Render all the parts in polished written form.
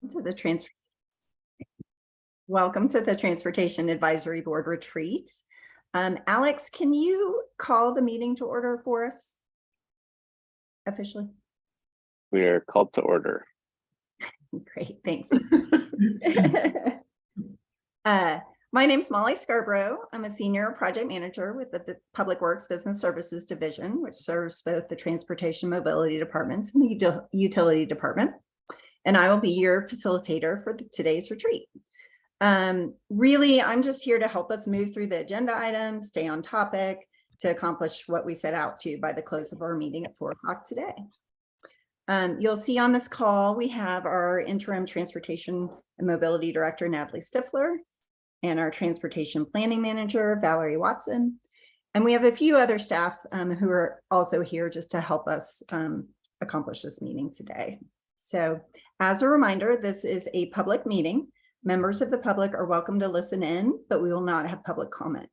to the trans Welcome to the Transportation Advisory Board retreat. Alex, can you call the meeting to order for us officially? We are called to order. Great, thanks. My name's Molly Scarborough. I'm a senior project manager with the Public Works Business Services Division, which serves both the Transportation Mobility Departments and the Utility Department. And I will be your facilitator for today's retreat. Really, I'm just here to help us move through the agenda items, stay on topic, to accomplish what we set out to by the close of our meeting at 4 o'clock today. You'll see on this call, we have our interim Transportation and Mobility Director, Natalie Stifler, and our Transportation Planning Manager, Valerie Watson. And we have a few other staff who are also here just to help us accomplish this meeting today. So as a reminder, this is a public meeting. Members of the public are welcome to listen in, but we will not have public comment.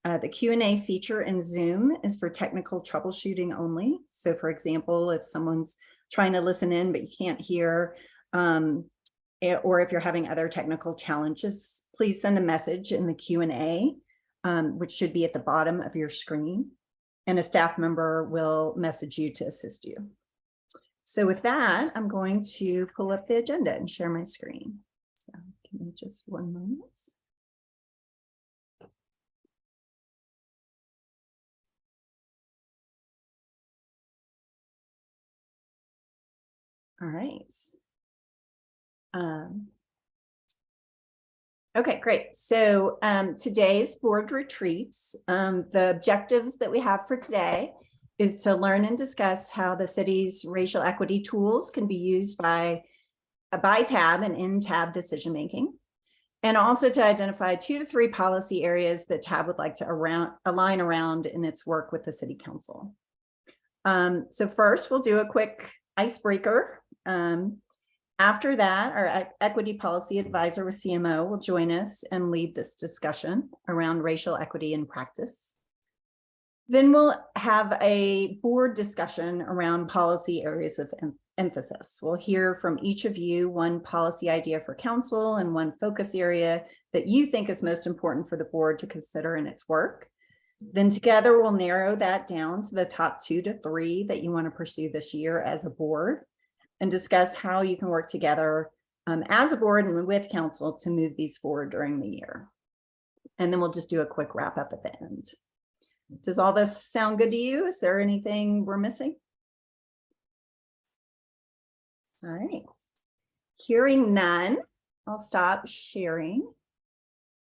The Q&A feature in Zoom is for technical troubleshooting only. So for example, if someone's trying to listen in, but you can't hear, or if you're having other technical challenges, please send a message in the Q&A, which should be at the bottom of your screen, and a staff member will message you to assist you. So with that, I'm going to pull up the agenda and share my screen. So give me just 1 moment. All right. Okay, great. So today's board retreats, the objectives that we have for today is to learn and discuss how the city's racial equity tools can be used by TAB and in TAB decision making, and also to identify 2 to 3 policy areas that TAB would like to align around in its work with the City Council. So first, we'll do a quick icebreaker. After that, our equity policy advisor with CMO will join us and lead this discussion around racial equity in practice. Then we'll have a board discussion around policy areas of emphasis. We'll hear from each of you 1 policy idea for council and 1 focus area that you think is most important for the board to consider in its work. Then together we'll narrow that down to the top 2 to 3 that you want to pursue this year as a board, and discuss how you can work together as a board and with council to move these forward during the year. And then we'll just do a quick wrap up at the end. Does all this sound good to you? Is there anything we're missing? All right. Hearing none, I'll stop sharing.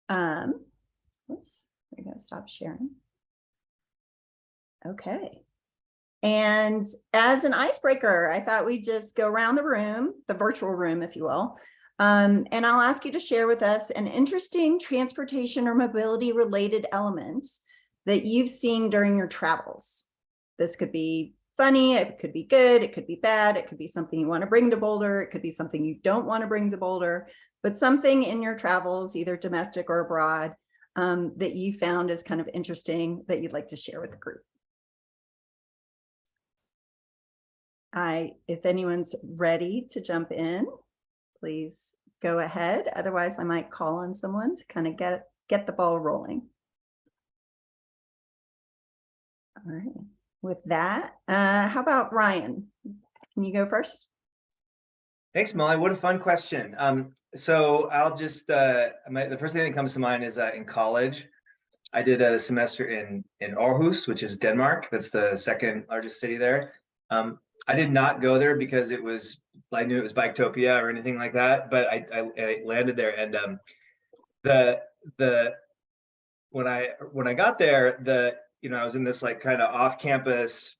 Oops, we're going to stop sharing. Okay. And as an icebreaker, I thought we'd just go around the room, the virtual room, if you will. And I'll ask you to share with us an interesting transportation or mobility related element that you've seen during your travels. This could be funny, it could be good, it could be bad, it could be something you want to bring to Boulder, it could be something you don't want to bring to Boulder, but something in your travels, either domestic or abroad, that you found as kind of interesting that you'd like to share with the group. If anyone's ready to jump in, please go ahead. Otherwise, I might call on someone to kind of get the ball rolling. All right. With that, how about Ryan? Can you go first? Thanks, Molly. What a fun question. So I'll just, the first thing that comes to mind is in college, I did a semester in Aarhus, which is Denmark. That's the 2nd largest city there. I did not go there because I knew it was Biketopia or anything like that, but I landed there, and when I got there, I was in this like kind of off-campus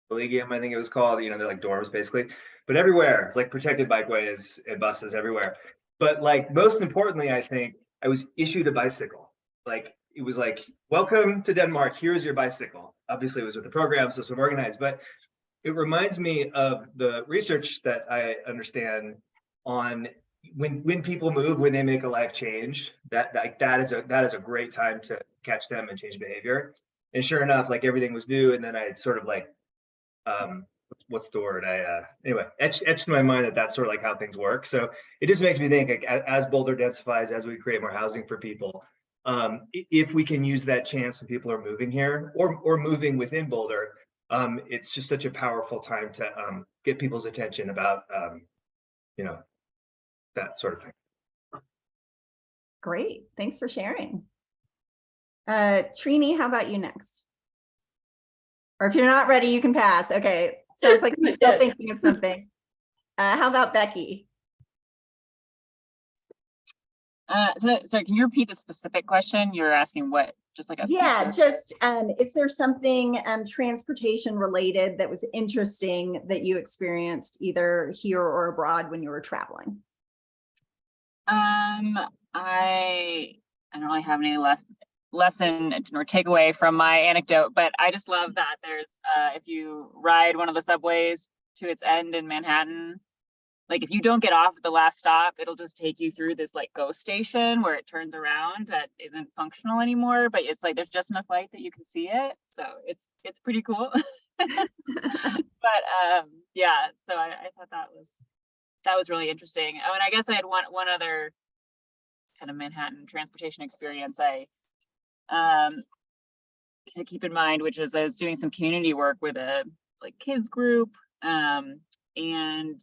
collegium, I think it was called. They're like dorms basically, but everywhere it's like protected bikeways and buses everywhere. But like most importantly, I think I was issued a bicycle. Like it was like, welcome to Denmark. Here's your bicycle. Obviously, it was with the program, so it's organized, but it reminds me of the research that I understand on when people move, when they make a life change, that is a great time to catch them and change behavior. And sure enough, like everything was new, and then I sort of like what's the word? Anyway, etched in my mind that that's sort of like how things work. So it just makes me think, like, as Boulder densifies, as we create more housing for people, if we can use that chance when people are moving here or moving within Boulder, it's just such a powerful time to get people's attention about that sort of thing. Great. Thanks for sharing. Trini, how about you next? Or if you're not ready, you can pass. Okay. Sounds like you're still thinking of something. How about Becky? Sorry, can you repeat the specific question? You're asking what, just like a Yeah, feature? just is there something transportation related that was interesting that you experienced either here or abroad when you were traveling? I don't really have any lesson or takeaway from my anecdote, but I just love that there's if you ride one of the subways to its end in Manhattan, like if you don't get off at the last stop, it'll just take you through this like ghost station where it turns around that isn't functional anymore, but it's like there's just enough light that you can see it. So it's pretty cool. But yeah, so I thought that was really interesting. Oh, and I guess I had one other kind of Manhattan transportation experience I kind of keep in mind, which is I was doing some community work with a like kids group, and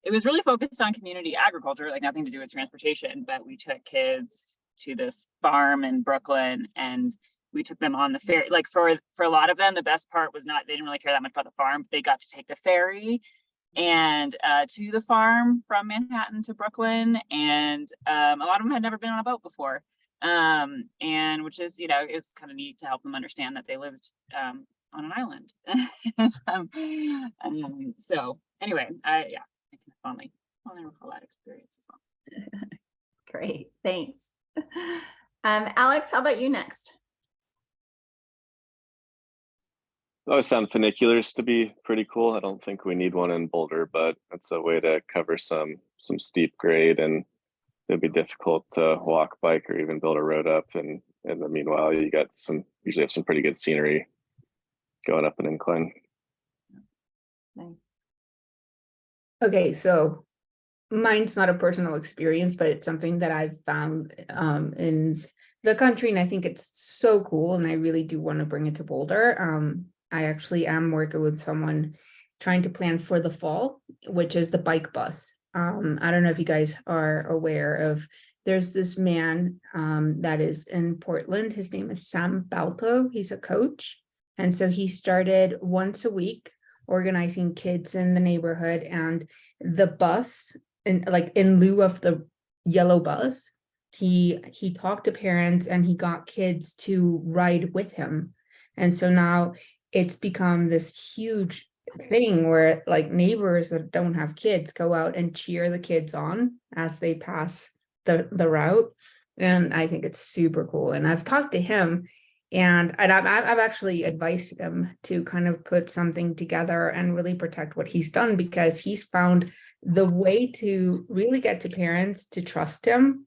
it was really focused on community agriculture, like nothing to do with transportation, but we took kids to this farm in Brooklyn and we took them on the ferry. Like for a lot of them, the best part was not, they didn't really care that much about the farm, but they got to take the ferry and to the farm from Manhattan to Brooklyn. And a lot of them had never been on a boat before. And which is, it was kind of neat to help them understand that they lived on an island. So anyway, I can fondly recall that experience as well. Great, thanks. Alex, how about you next? I always found funiculars to be pretty cool. I don't think we need one in Boulder, but it's a way to cover some steep grade, and it'd be difficult to walk, bike, or even build a road up. And in the meanwhile, you got usually have some pretty good scenery going up an incline. Nice. Okay, so mine's not a personal experience, but it's something that I've found in the country, and I think it's so cool, and I really do want to bring it to Boulder. I actually am working with someone trying to plan for the fall, which is the bike bus. I don't know if you guys are aware of, there's this man that is in Portland. His name is Sam Balto. He's a coach. And so he started once a week organizing kids in the neighborhood, and the bus, in lieu of the yellow bus, he talked to parents and he got kids to ride with him. And so now it's become this huge thing where like neighbors that don't have kids go out and cheer the kids on as they pass the route. And I think it's super cool. And I've talked to him, and I've actually advised him to kind of put something together and really protect what he's done, because he's found the way to really get to parents to trust him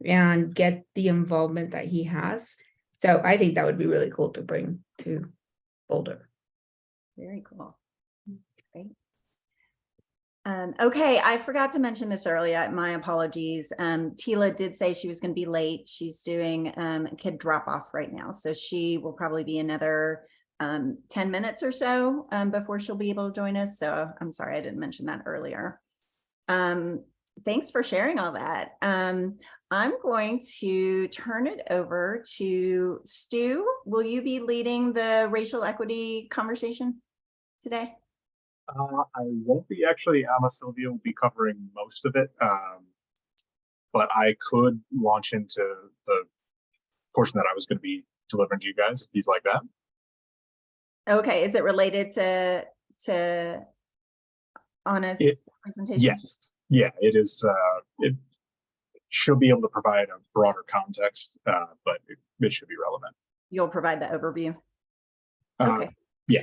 and get the involvement that he has. So I think that would be really cool to bring to Boulder. Very cool. Great. Okay, I forgot to mention this earlier. My apologies. Tila did say she was going to be late. She's doing a kid drop off right now, so she will probably be another 10 minutes or so before she'll be able to join us. So I'm sorry I didn't mention that earlier. Thanks for sharing all that. I'm going to turn it over to Stu. Will you be leading the racial equity conversation today? I won't be actually. Ama Sylvia will be covering most of it, but I could launch into the portion that I was going to be delivering to you guys if you'd like that. Okay, is it related to Anna's presentation? Yes, yeah, it is. It should be able to provide a broader context, but it should be relevant. You'll provide the overview. Okay. Yeah.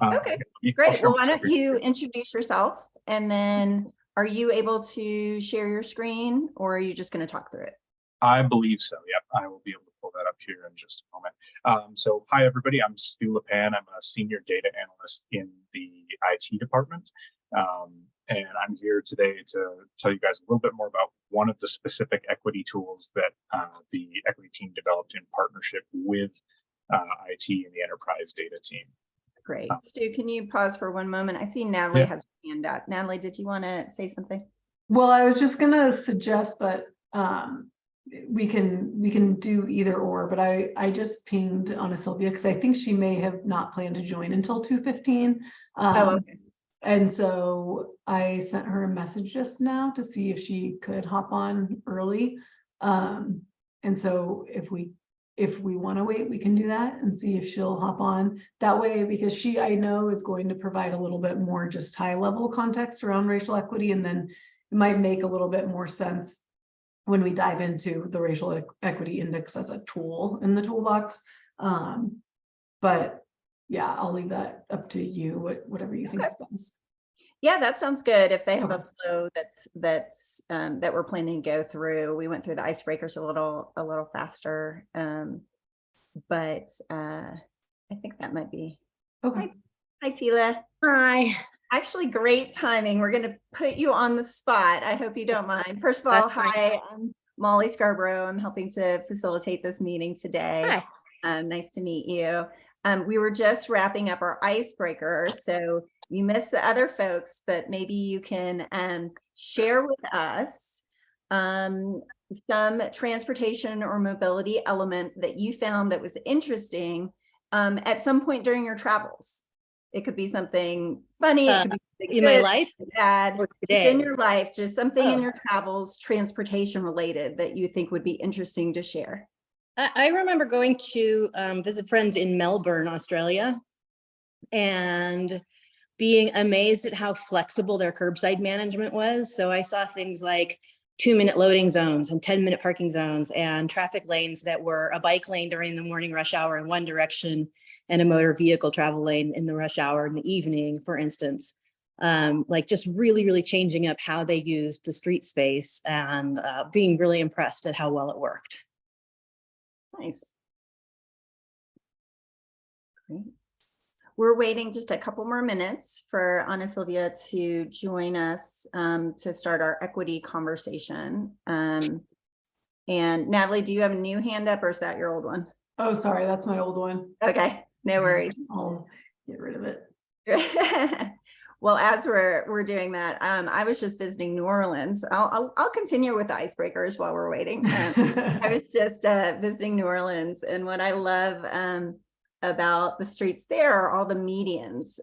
Okay, great. Well, why don't you introduce yourself, and then are you able to share your screen, or are you just going to talk through it? I believe so. Yep, I will be able to pull that up here in just a moment. So hi, everybody. I'm Stu LePan. I'm a senior data analyst in the IT department. And I'm here today to tell you guys a little bit more about one of the specific equity tools that the equity team developed in partnership with IT and the enterprise data team. Great. Stu, can you pause for one moment? I see Natalie Yeah. has her hand up. Natalie, did you want to say something? Well, I was just gonna suggest, but we can do either or, but I just pinged Anna Sylvia because I think she may have not planned to join until 2:15. Okay. And so I sent her a message just now to see if she could hop on early. And so if we want to wait, we can do that and see if she'll hop on that way, because she, I know, is going to provide a little bit more just high level context around racial equity, and then it might make a little bit more sense when we dive into the racial equity index as a tool in the toolbox. But yeah, I'll leave that up to you, whatever you think is best. Yeah, that sounds good. If they have a Okay. flow that we're planning to go through, we went through the icebreakers a little faster. But I think that might be. Okay. Hi, Tila. Hi. Actually, great timing. We're going to put you on the spot. I hope you don't mind. First of all, That's fine. hi, I'm Molly Scarborough. I'm helping to facilitate this meeting today. Hi. Nice to meet you. We were just wrapping up our icebreaker, so you missed the other folks, but maybe you can share with us some transportation or mobility element that you found that was interesting at some point during your travels. It could be something funny, it could be something In my good, life bad, or just in today? your life, just something in Oh. your travels, transportation related, that you think would be interesting to share. I remember going to visit friends in Melbourne, Australia, and being amazed at how flexible their curbside management was. So I saw things like 2-minute loading zones and 10-minute parking zones and traffic lanes that were a bike lane during the morning rush hour in one direction and a motor vehicle travel lane in the rush hour in the evening, for instance. Like just really, really changing up how they used the street space, and being really impressed at how well it worked. Nice. Great. We're waiting just a couple more minutes for Anna Sylvia to join us to start our equity conversation. And Natalie, do you have a new hand up, or is that your old one? Oh, sorry, that's my old one. Okay, no worries. I'll get rid of it. Well, as we're doing that, I was just visiting New Orleans. I'll continue with the icebreakers while we're waiting. I was just visiting New Orleans, and what I love about the streets there are all the medians,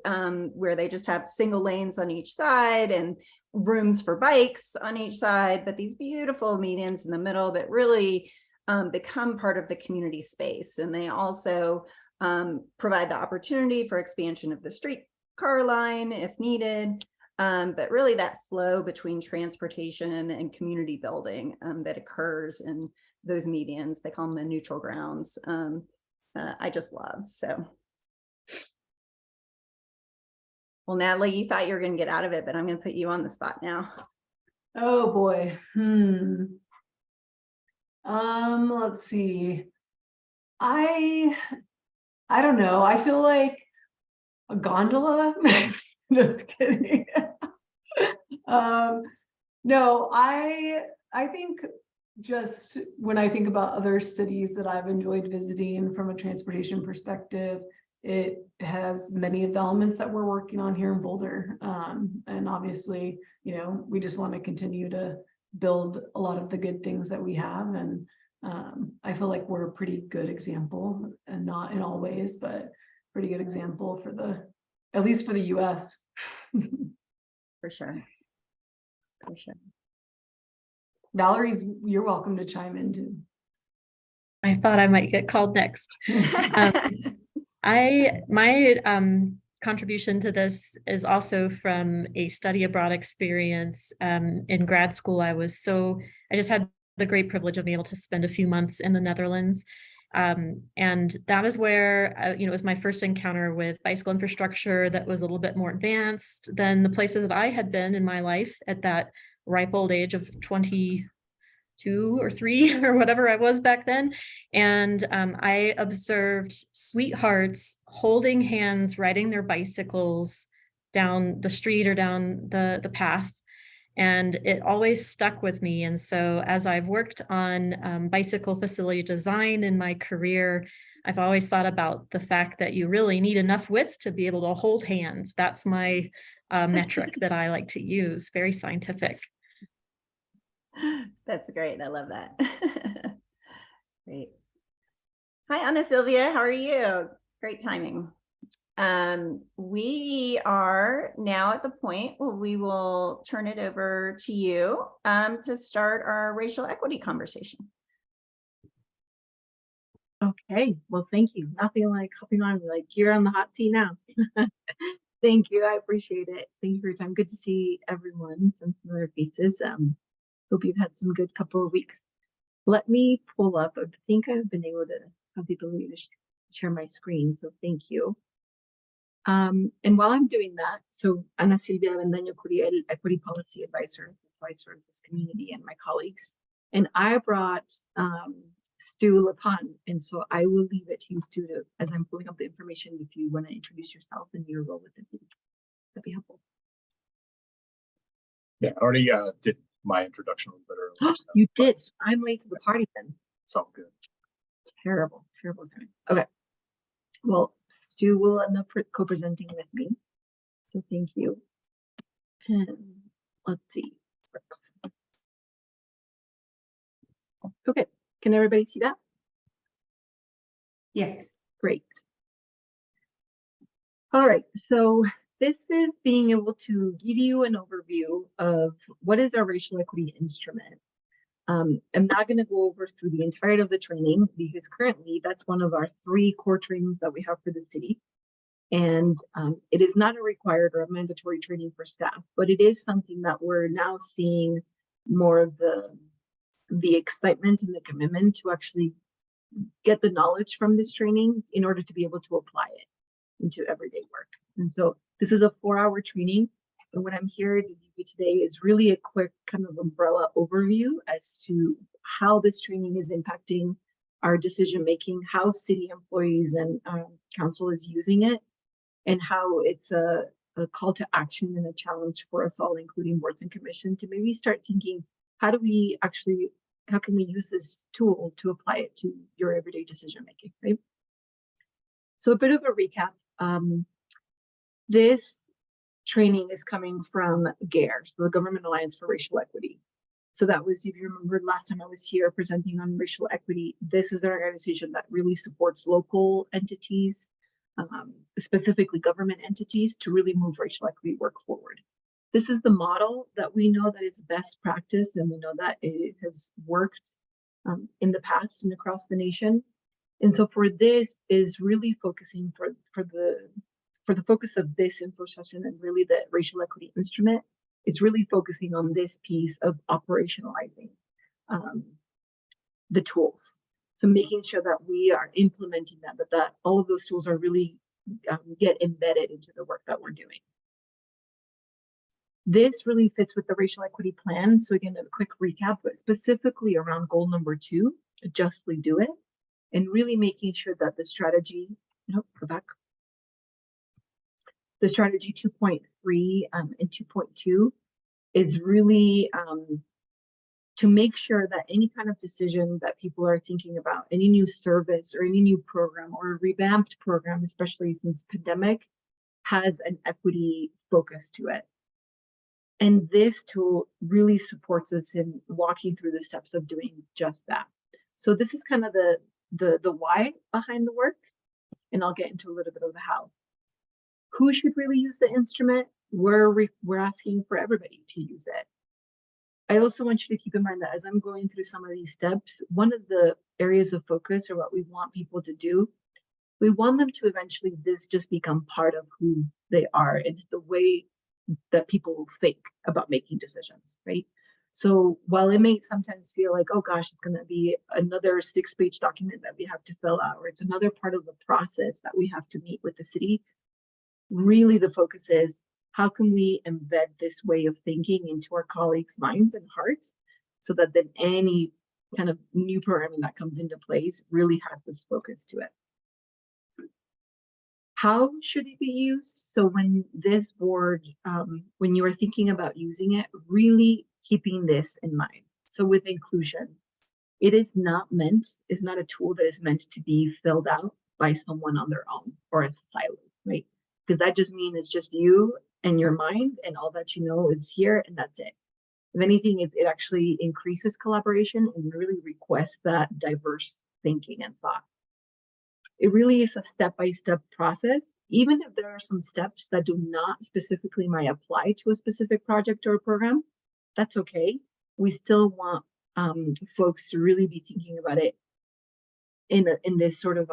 where they just have single lanes on each side and rooms for bikes on each side, but these beautiful medians in the middle that really become part of the community space. And they also provide the opportunity for expansion of the streetcar line if needed, but really that flow between transportation and community building that occurs in those medians. They call them the neutral grounds. I just love. So, well, Natalie, you thought you were going to get out of it, but I'm going to put you on the spot now. Oh boy. Let's see. I don't know. I feel like a gondola. Just kidding. No, I think just when I think about other cities that I've enjoyed visiting from a transportation perspective, it has many of the elements that we're working on here in Boulder. And obviously, you know, we just want to continue to build a lot of the good things that we have. And I feel like we're a pretty good example, and not in all ways, but pretty good example for at least for the US. For sure. For sure. Valerie's, you're welcome to chime in too. I thought I might get called next. My contribution to this is also from a study abroad experience. In grad school, I just had the great privilege of being able to spend a few months in the Netherlands. And that is where, it was my first encounter with bicycle infrastructure that was a little bit more advanced than the places that I had been in my life at that ripe old age of 22 2 or 3 or whatever I was back then. And I observed sweethearts holding hands, riding their bicycles down the street or down the path. And it always stuck with me. And so as I've worked on bicycle facility design in my career, I've always thought about the fact that you really need enough width to be able to hold hands. That's my metric that I like to use, very scientific. That's great. I love that. Great. Hi, Ana Silvia. How are you? Great timing. We are now at the point where we will turn it over to you to start our racial equity conversation. Okay, well, thank you. Nothing like hopping on, like you're on the hot seat now. Thank you. I appreciate it. Thank you for your time. Good to see everyone, some familiar faces. Hope you've had some good couple of weeks. Let me pull up. I think I've been able to have the ability to share my screen, so thank you. And while I'm doing that, so Ana Silvia Avendaño Curiel, Equity Policy Advisor, that's why I serve this community and my colleagues. And I brought Stu Lapon, and so I will leave it to you, Stu, to, as I'm pulling up the information, if you want to introduce yourself and your role with the city, that'd be helpful. Yeah, I already did my introduction a little bit earlier. So You did. I'm late to the party then. it's all good. Terrible, terrible timing. Okay. Well, Stu will end up co-presenting with me. So thank you. And let's see. Works. Okay. Can everybody see that? Yes. Great. All right. So this is being able to give you an overview of what is our racial equity instrument. I'm not going to go over through the entirety of the training because currently that's one of our 3 core trainings that we have for the city. And it is not a required or a mandatory training for staff, but it is something that we're now seeing more of the excitement and the commitment to actually get the knowledge from this training in order to be able to apply it into everyday work. And so this is a 4-hour training. And what I'm here to give you today is really a quick kind of umbrella overview as to how this training is impacting our decision making, how city employees and council is using it, and how it's a call to action and a challenge for us all, including boards and commission, to maybe start thinking, how can we use this tool to apply it to your everyday decision making, right? So a bit of a recap. This training is coming from GARE, so the Government Alliance for Racial Equity. So that was, if you remember last time I was here presenting on racial equity, this is an organization that really supports local entities, specifically government entities, to really move racial equity work forward. This is the model that we know that is best practice, and we know that it has worked in the past and across the nation. And so for this is really focusing for the focus of this info session, and really the racial equity instrument is really focusing on this piece of operationalizing the tools. So making sure that we are implementing that all of those tools are really get embedded into the work that we're doing. This really fits with the racial equity plan. So again, a quick recap, but specifically around goal number 2, justly do it, and really making sure that the strategy, go back. The strategy 2.3 and 2.2 is really to make sure that any kind of decision that people are thinking about, any new service or any new program or a revamped program, especially since pandemic, has an equity focus to it. And this tool really supports us in walking through the steps of doing just that. So this is kind of the why behind the work, and I'll get into a little bit of the how. Who should really use the instrument? We're asking for everybody to use it. I also want you to keep in mind that as I'm going through some of these steps, one of the areas of focus or what we want people to do, we want them to eventually this just become part of who they are and the way that people think about making decisions, right? So while it may sometimes feel like, oh gosh, it's going to be another 6-page document that we have to fill out, or it's another part of the process that we have to meet with the city, really the focus is, how can we embed this way of thinking into our colleagues' minds and hearts so that then any kind of new programming that comes into place really has this focus to it. How should it be used? So when this board, when you are thinking about using it, really keeping this in mind. So with inclusion, it is not a tool that is meant to be filled out by someone on their own or a silo, right? Because that just means it's just you and your mind, and all that you know is here, and that's it. If anything, it actually increases collaboration and really requests that diverse thinking and thought. It really is a step-by-step process. Even if there are some steps that do not specifically might apply to a specific project or program, that's okay. We still want folks to really be thinking about it in this sort of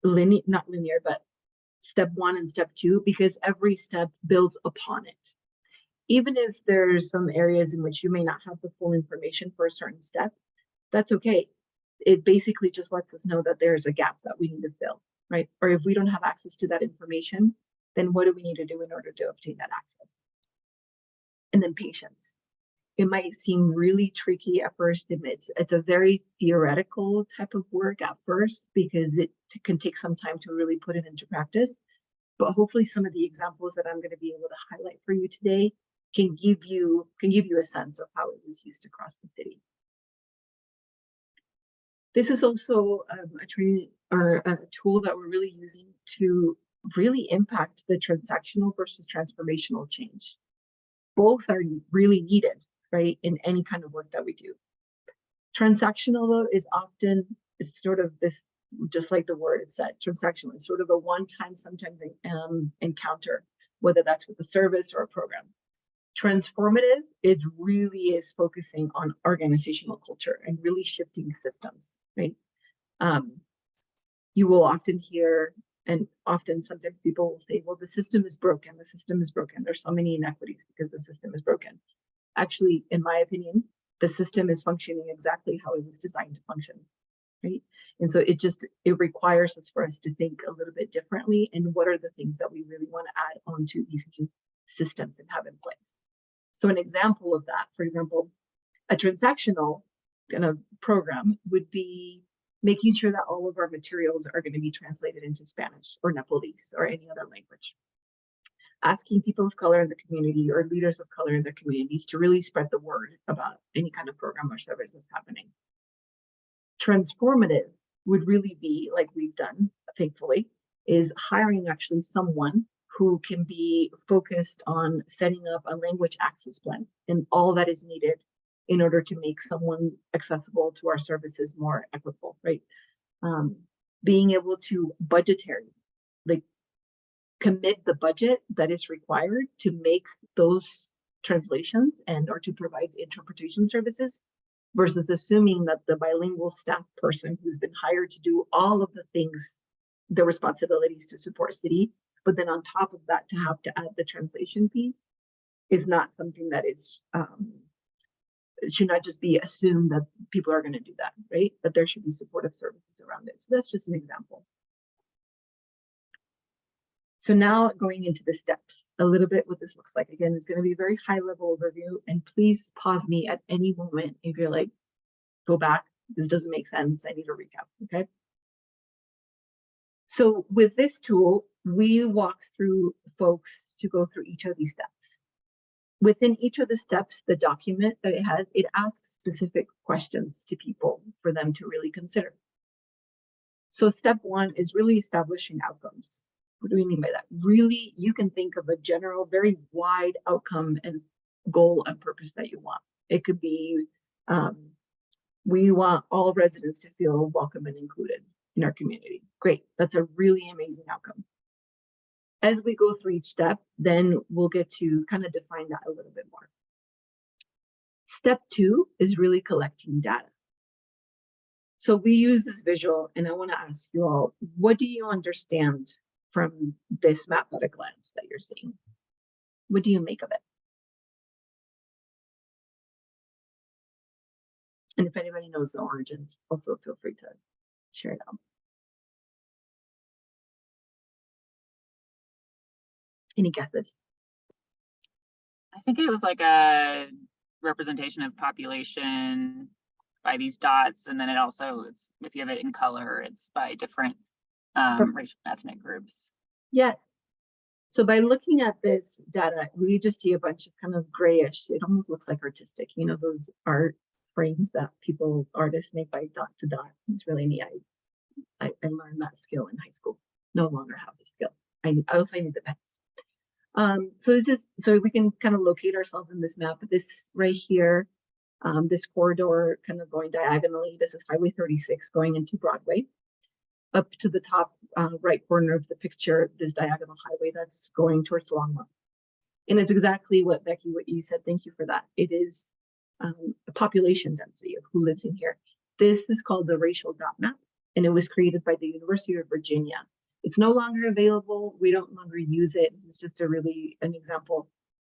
not linear, but step 1 and step 2, because every step builds upon it. Even if there's some areas in which you may not have the full information for a certain step, that's okay. It basically just lets us know that there's a gap that we need to fill, right? Or if we don't have access to that information, then what do we need to do in order to obtain that access? And then patience. It might seem really tricky at first. It's a very theoretical type of work at first, because it can take some time to really put it into practice. But hopefully some of the examples that I'm going to be able to highlight for you today can give you a sense of how it was used across the city. This is also a training or a tool that we're really using to really impact the transactional versus transformational change. Both are really needed, right, in any kind of work that we do. Transactional, though, is often, it's sort of this, just like the word it said, transactional is sort of a one-time, sometimes encounter, whether that's with a service or a program. Transformative, it really is focusing on organizational culture and really shifting systems, right? You will often hear, and often sometimes people will say, well, the system is broken, the system is broken. There's so many inequities because the system is broken. Actually, in my opinion, the system is functioning exactly how it was designed to function, right? And so it requires us for us to think a little bit differently, and what are the things that we really want to add onto these new systems and have in place. So an example of that, for example, a transactional kind of program would be making sure that all of our materials are going to be translated into Spanish or Nepalese or any other language. Asking people of color in the community or leaders of color in their communities to really spread the word about any kind of program or service that's happening. Transformative would really be, like we've done, thankfully, is hiring actually someone who can be focused on setting up a language access plan and all that is needed in order to make someone accessible to our services more equitable, right? Being able to commit the budget that is required to make those translations and or to provide interpretation services, versus assuming that the bilingual staff person who's been hired to do all of the things, the responsibilities to support city, but then on top of that to have to add the translation piece, is not something that is it should not just be assumed that people are going to do that, right? That there should be supportive services around it. So that's just an example. So now going into the steps, a little bit what this looks like. Again, it's going to be a very high level overview, and please pause me at any moment if you're like, go back, this doesn't make sense, I need a recap, okay? So with this tool, we walk through folks to go through each of these steps. Within each of the steps, the document that it asks specific questions to people for them to really consider. So step 1 is really establishing outcomes. What do we mean by that? Really, you can think of a general, very wide outcome and goal and purpose that you want. It could be, we want all residents to feel welcome and included in our community. Great, that's a really amazing outcome. As we go through each step, then we'll get to kind of define that a little bit more. Step 2 is really collecting data. So we use this visual, and I want to ask you all, what do you understand from this map at a glance that you're seeing? What do you make of it? And if anybody knows the origins, also feel free to share it out. Any guesses? I think it was like a representation of population by these dots, and then it also, it's, if you have it in color, it's by different racial and ethnic groups. Yes. So by looking at this data, we just see a bunch of kind of grayish, it almost looks like artistic, you know, those art frames that artists make by dot to dot. It's really neat. I learned that skill in high school. No longer have the skill. I also need the pens. So we can kind of locate ourselves in this map. This right here, this corridor kind of going diagonally. This is Highway 36 going into Broadway. Up to the top right corner of the picture, this diagonal highway that's going towards Longmont. And it's exactly what Becky, what you said. Thank you for that. It is a population density of who lives in here. This is called the racial dot map, and it was created by the University of Virginia. It's no longer available. We don't longer use it. It's just an example.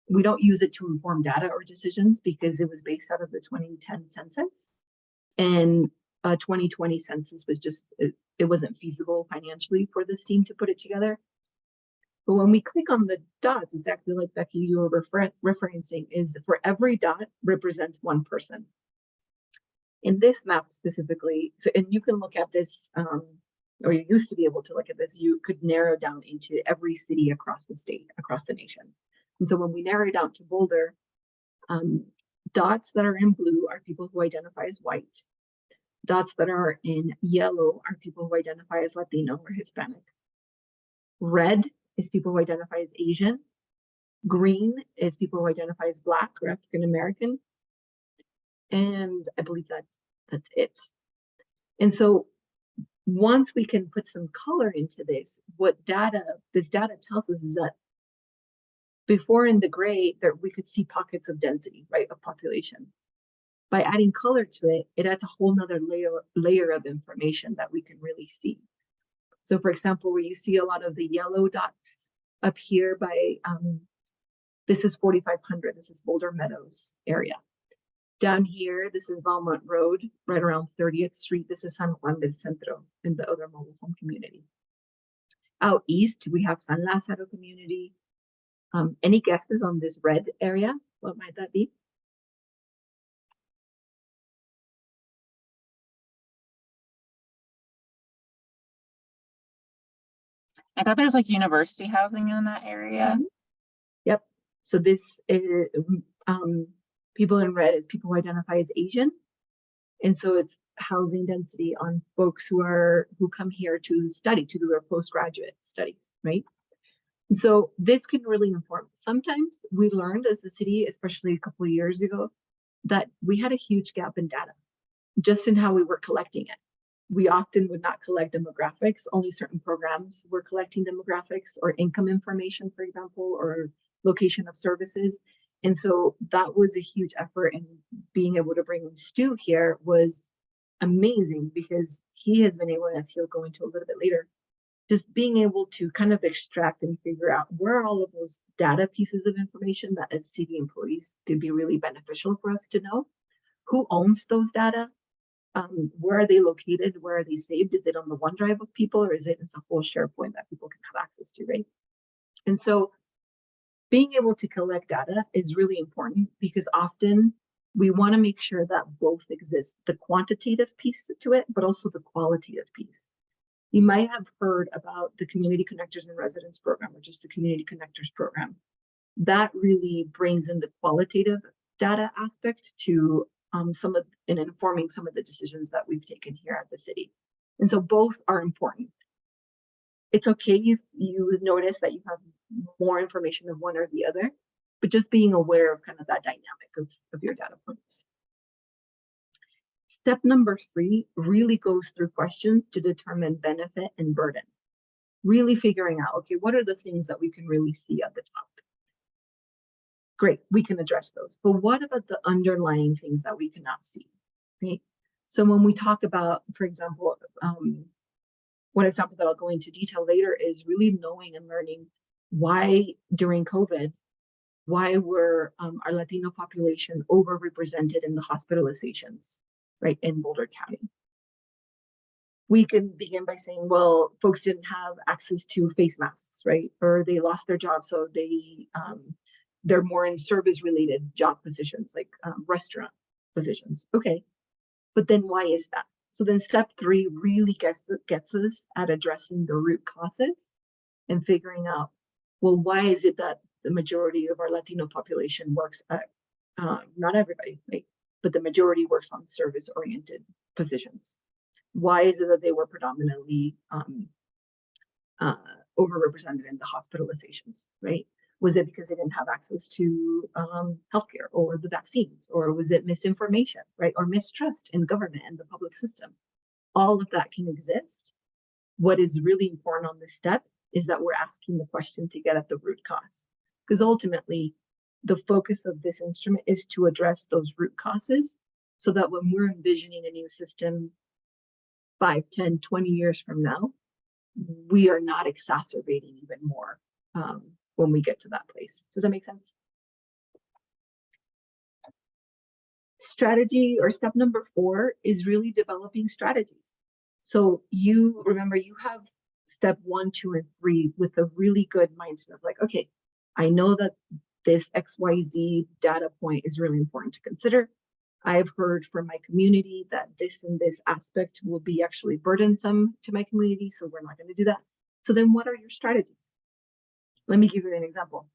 We don't use it to inform data or decisions because it was based out of the 2010 census. And 2020 census was just, it wasn't feasible financially for this team to put it together. But when we click on the dots, exactly like Becky, you were referencing, is for every dot represents one person. In this map specifically, so, and you can look at this, or you used to be able to look at this, you could narrow down into every city across the state, across the nation. And so when we narrow down to Boulder, dots that are in blue are people who identify as white. Dots that are in yellow are people who identify as Latino or Hispanic. Red is people who identify as Asian. Green is people who identify as Black or African American. And I believe that's it. And so once we can put some color into this, this data tells us is that before in the gray, we could see pockets of density, right, of population. By adding color to it, it adds a whole nother layer of information that we can really see. So for example, where you see a lot of the yellow dots up here by, this is 4500, this is Boulder Meadows area. Down here, this is Valmont Road, right around 30th Street. This is San Juan del Centro in the other mobile home community. Out east, we have San Lázaro community. Any guesses on this red area? What might that be? I thought there's like university housing in that area. Yep. So this is people in red is people who identify as Asian. And so it's housing density on folks who come here to study, to do their postgraduate studies, right? And so this can really inform. Sometimes we learned as a city, especially a couple of years ago, that we had a huge gap in data, just in how we were collecting it. We often would not collect demographics. Only certain programs were collecting demographics or income information, for example, or location of services. And so that was a huge effort, and being able to bring Stu here was amazing because he has been able, as he'll go into a little bit later, just being able to kind of extract and figure out where are all of those data pieces of information that as city employees could be really beneficial for us to know. Who owns those data? Where are they located? Where are they saved? Is it on the OneDrive of people, or is it in a whole SharePoint that people can have access to, right? And so being able to collect data is really important because often we want to make sure that both exist, the quantitative piece to it, but also the qualitative piece. You might have heard about the Community Connectors and Residents program, or just the Community Connectors program. That really brings in the qualitative data aspect to in informing some of the decisions that we've taken here at the city. And so both are important. It's okay if you notice that you have more information of one or the other, but just being aware of kind of that dynamic of your data points. Step number 3 really goes through questions to determine benefit and burden. Really figuring out, okay, what are the things that we can really see at the top? Great, we can address those. But what about the underlying things that we cannot see, right? So when we talk about, for example, one example that I'll go into detail later is really knowing and learning why during COVID, why were our Latino population overrepresented in the hospitalizations, right, in Boulder County. We can begin by saying, well, folks didn't have access to face masks, right? Or they lost their job, so they they're more in service related job positions, like restaurant positions. Okay, but then why is that? So then step 3 really gets us at addressing the root causes and figuring out, well, why is it that the majority of our Latino population works at, not everybody, right? But the majority works on service oriented positions. Why is it that they were predominantly overrepresented in the hospitalizations, right? Was it because they didn't have access to healthcare or the vaccines, or was it misinformation, right? Or mistrust in government and the public system? All of that can exist. What is really important on this step is that we're asking the question to get at the root cause, because ultimately the focus of this instrument is to address those root causes, so that when we're envisioning a new system 5, 10, 20 years from now, we are not exacerbating even more when we get to that place. Does that make sense? Strategy, or step number 4, is really developing strategies. So you remember, you have step 1, 2, and 3 with a really good mindset of like, okay, I know that this XYZ data point is really important to consider. I've heard from my community that this and this aspect will be actually burdensome to my community, so we're not going to do that. So then what are your strategies? Let me give you an example.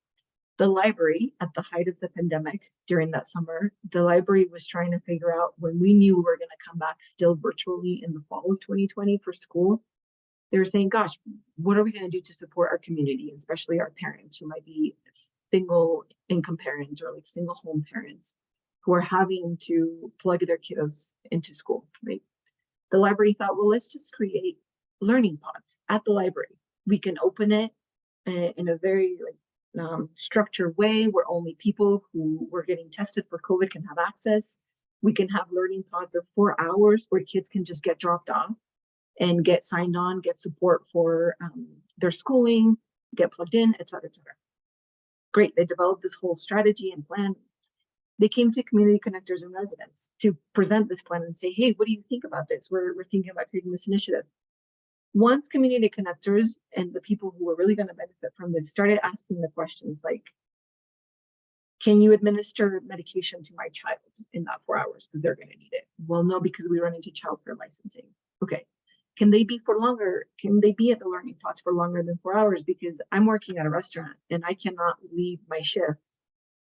The library, at the height of the pandemic during that summer, the library was trying to figure out, when we knew we were going to come back still virtually in the fall of 2020 for school, they were saying, gosh, what are we going to do to support our community, especially our parents who might be single income parents or like single home parents who are having to plug their kiddos into school, right? The library thought, well, let's just create learning pods at the library. We can open it in a very structured way where only people who were getting tested for COVID can have access. We can have learning pods of 4 hours where kids can just get dropped off and get signed on, get support for their schooling, get plugged in, et cetera, et cetera. Great, they developed this whole strategy and plan. They came to community connectors and residents to present this plan and say, hey, what do you think about this? We're thinking about creating this initiative. Once community connectors and the people who were really going to benefit from this started asking the questions like, can you administer medication to my child in that 4 hours because they're going to need it? Well, no, because we run into childcare licensing. Okay. Can they be for longer? Can they be at the learning pods for longer than 4 hours? Because I'm working at a restaurant and I cannot leave my shift,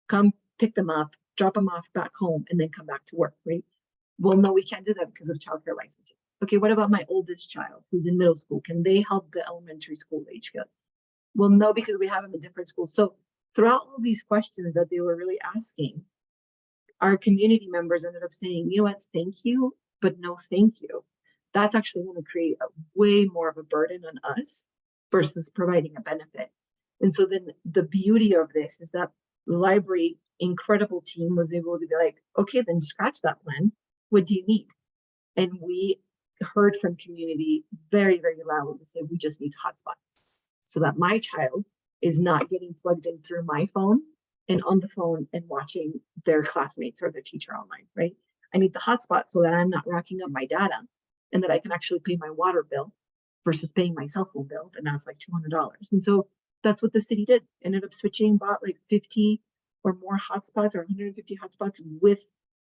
come pick them up, drop them off back home, and then come back to work, right? Well, no, we can't do that because of childcare licensing. Okay, what about my oldest child who's in middle school? Can they help the elementary school age kid? Well, no, because we have them in different schools. So throughout all these questions that they were really asking, our community members ended up saying, you know what, thank you, but no thank you. That's actually going to create a way more of a burden on us versus providing a benefit. And so then the beauty of this is that the library incredible team was able to be like, okay, then scratch that plan. What do you need? And we heard from community very, very loudly say, we just need hotspots so that my child is not getting plugged in through my phone and on the phone and watching their classmates or their teacher online, right? I need the hotspot so that I'm not racking up my data and that I can actually pay my water bill versus paying my cell phone bill. And that's like $200. And so that's what the city did. Ended up switching, bought like 50 or more hotspots or 150 hotspots with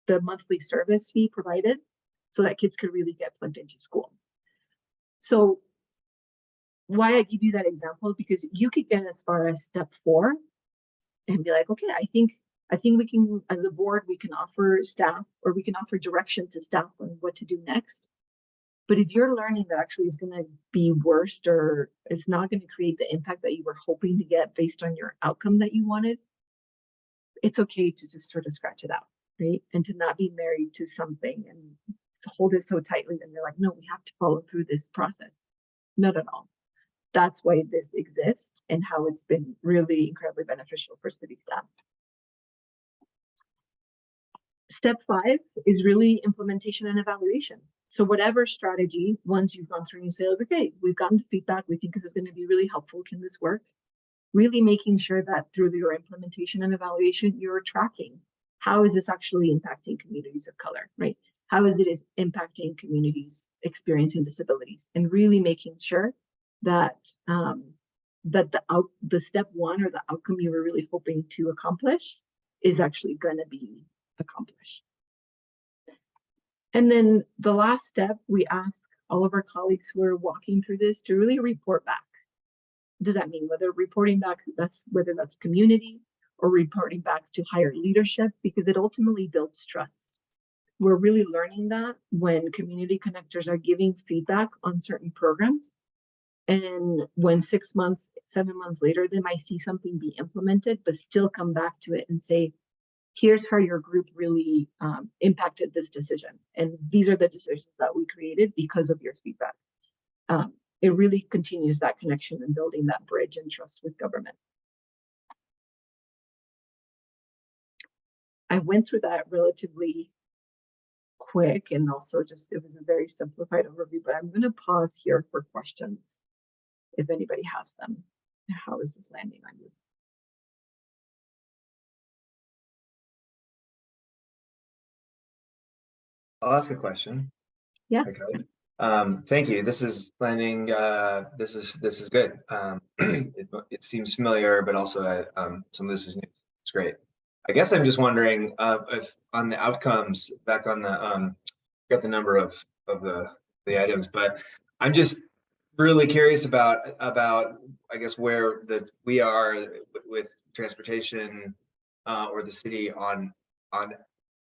the monthly service fee provided so that kids could really get plugged into school. So why I give you that example, because you could get as far as step 4 and be like, okay, I think we can, as a board, we can offer staff or we can offer direction to staff on what to do next. But if you're learning that actually is going to be worse or it's not going to create the impact that you were hoping to get based on your outcome that you wanted, it's okay to just sort of scratch it out, right? And to not be married to something and to hold it so tightly and they're like, no, we have to follow through this process. Not at all. That's why this exists and how it's been really incredibly beneficial for city staff. Step 5 is really implementation and evaluation. So whatever strategy, once you've gone through and you say, okay, we've gotten the feedback, we think this is going to be really helpful, can this work? Really making sure that through your implementation and evaluation, you're tracking, how is this actually impacting communities of color, right? How is it impacting communities experiencing disabilities? And really making sure that that the step one or the outcome you were really hoping to accomplish is actually going to be accomplished. And then the last step, we ask all of our colleagues who are walking through this to really report back. Does that mean whether reporting back, whether that's community or reporting back to higher leadership, because it ultimately builds trust. We're really learning that when community connectors are giving feedback on certain programs, and when 6 months, 7 months later, they might see something be implemented, but still come back to it and say, here's how your group really impacted this decision. And these are the decisions that we created because of your feedback. It really continues that connection and building that bridge and trust with government. I went through that relatively quick, and also just, it was a very simplified overview, but I'm going to pause here for questions if anybody has them. How is this landing on you? I'll ask a question. Yeah. Okay. Thank you. This is landing. This is good. It seems familiar, but also some of this is new. It's great. I guess I'm just wondering if on the outcomes, back on the got the number of the items, but I'm just really curious about I guess where we are with transportation or the city on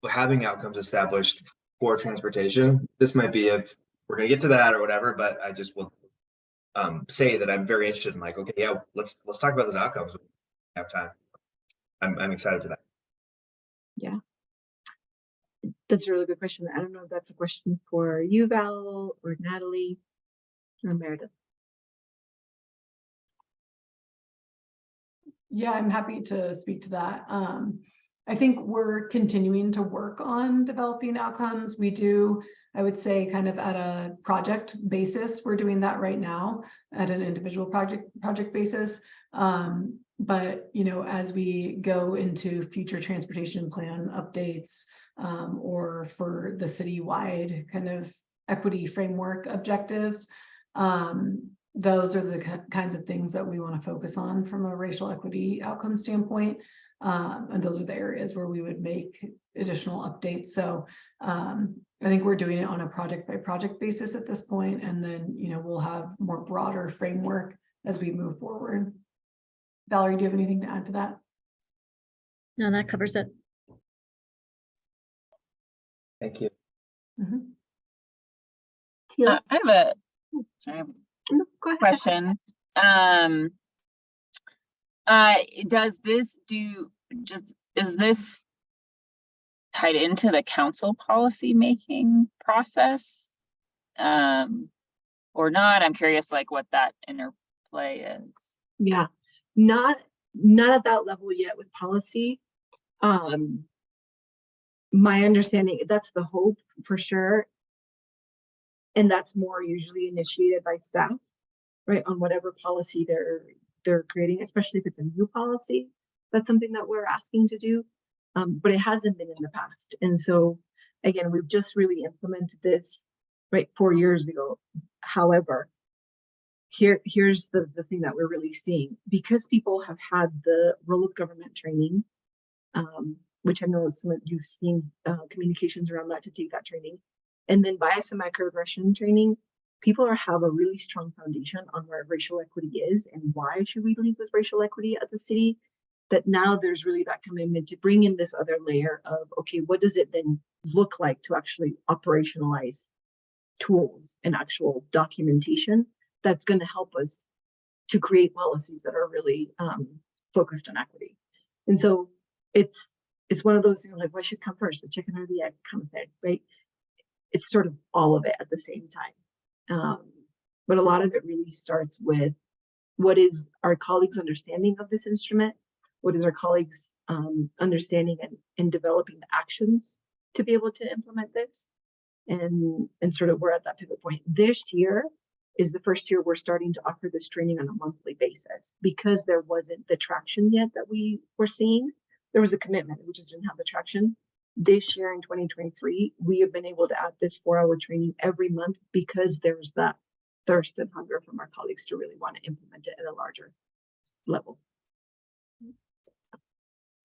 having outcomes established for transportation. This might be if we're gonna get to that or whatever, but I just will say that I'm very interested in, like, okay, yeah, let's talk about those outcomes when we have time. I'm excited for that. Yeah, that's a really good question. I don't know if that's a question for you, Val, or Natalie, or Meredith. Yeah, I'm happy to speak to that. I think we're continuing to work on developing outcomes. We do, I would say, kind of at a project basis. We're doing that right now at an individual project basis. But you know, as we go into future transportation plan updates, or for the citywide kind of equity framework objectives, those are the kinds of things that we want to focus on from a racial equity outcome standpoint. And those are the areas where we would make additional updates. So I think we're doing it on a project by project basis at this point, and then, you know, we'll have more broader framework as we move forward. Valerie, do you have anything to add to that? No, that covers it. Thank you. Mhm. I have a sorry, No, go ahead. question. Is this tied into the council policy making process? Or not? I'm curious, like, what that interplay is. Yeah, not at that level yet with policy. My understanding, that's the hope for sure. And that's more usually initiated by staff, right, on whatever policy they're creating, especially if it's a new policy. That's something that we're asking to do, but it hasn't been in the past. And so again, we've just really implemented this, right, 4 years ago. However, here's the thing that we're really seeing, because people have had the role of government training, which I know some of you've seen communications around that to take that training, and then bias and microaggression training. People have a really strong foundation on where racial equity is and why should we lead with racial equity as a city, that now there's really that commitment to bring in this other layer of, okay, what does it then look like to actually operationalize tools and actual documentation that's going to help us to create policies that are really focused on equity. And so it's one of those things, like, what should come first, the chicken or the egg kind of thing, right? It's sort of all of it at the same time. But a lot of it really starts with, what is our colleagues' understanding of this instrument? What is our colleagues' understanding and developing the actions to be able to implement this? And sort of we're at that pivot point. This year is the first year we're starting to offer this training on a monthly basis, because there wasn't the traction yet that we were seeing. There was a commitment, we just didn't have the traction. This year in 2023, we have been able to add this 4-hour training every month, because there's that thirst and hunger from our colleagues to really want to implement it at a larger level.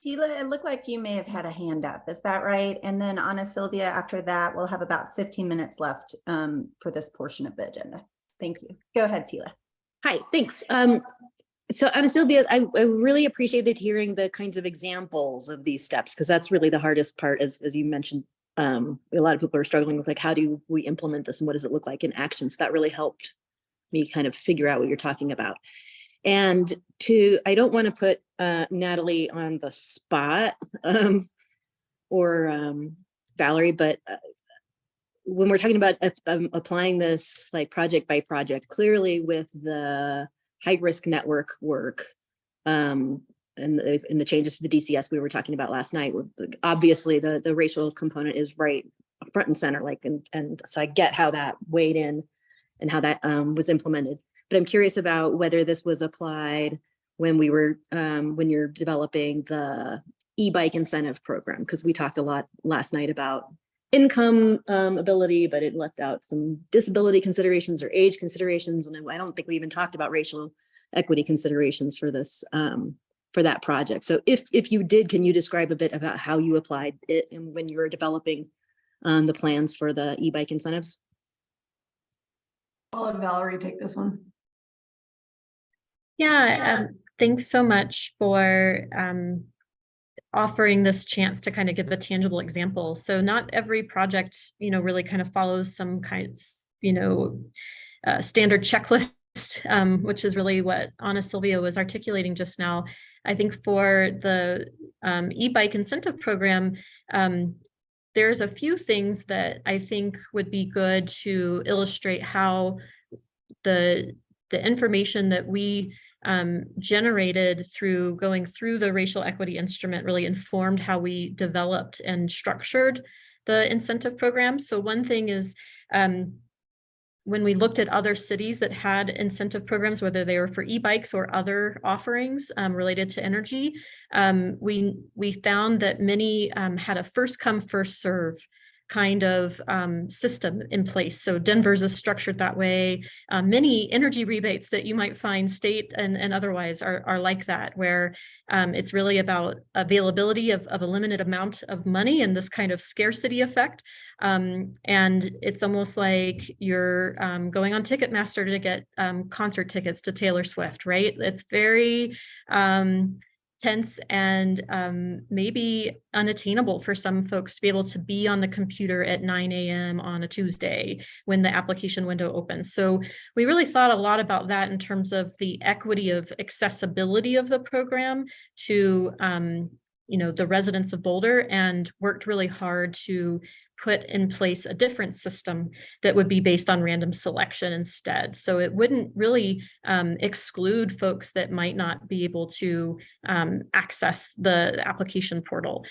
Tila, it looked like you may have had a hand up. Is that right? And then Ana Silvia, after that, we'll have about 15 minutes left for this portion of the agenda. Thank you. Go ahead, Tila. Hi, thanks. So Ana Silvia, I really appreciated hearing the kinds of examples of these steps, because that's really the hardest part, as you mentioned. A lot of people are struggling with, like, how do we implement this and what does it look like in action? So that really helped me kind of figure out what you're talking about. And I don't want to put Natalie on the spot or Valerie, but when we're talking about applying this like project by project, clearly with the high risk network work and the changes to the DCS we were talking about last night, obviously the racial component is right front and center, like, and so I get how that weighed in and how that was implemented. But I'm curious about whether this was applied when we were when you're developing the e-bike incentive program, because we talked a lot last night about income ability, but it left out some disability considerations or age considerations, and I don't think we even talked about racial equity considerations for this for that project. So if you did, can you describe a bit about how you applied it and when you were developing the plans for the e-bike incentives? I'll let Valerie take this one. Yeah, thanks so much for offering this chance to kind of give a tangible example. So not every project, really kind of follows some kind of, standard checklist, which is really what Ana Silvia was articulating just now. I think for the e-bike incentive program, there's a few things that I think would be good to illustrate how the information that we generated through going through the racial equity instrument really informed how we developed and structured the incentive program. So one thing is when we looked at other cities that had incentive programs, whether they were for e-bikes or other offerings related to energy, we found that many had a first come, first serve kind of system in place. So Denver's is structured that way. Many energy rebates that you might find state and otherwise are like that, where it's really about availability of a limited amount of money and this kind of scarcity effect. And it's almost like you're going on Ticketmaster to get concert tickets to Taylor Swift, right? It's very tense and maybe unattainable for some folks to be able to be on the computer at 9 a.m. on a Tuesday when the application window opens. So we really thought a lot about that in terms of the equity of accessibility of the program to the residents of Boulder, and worked really hard to put in place a different system that would be based on random selection instead. So it wouldn't really exclude folks that might not be able to access the application portal.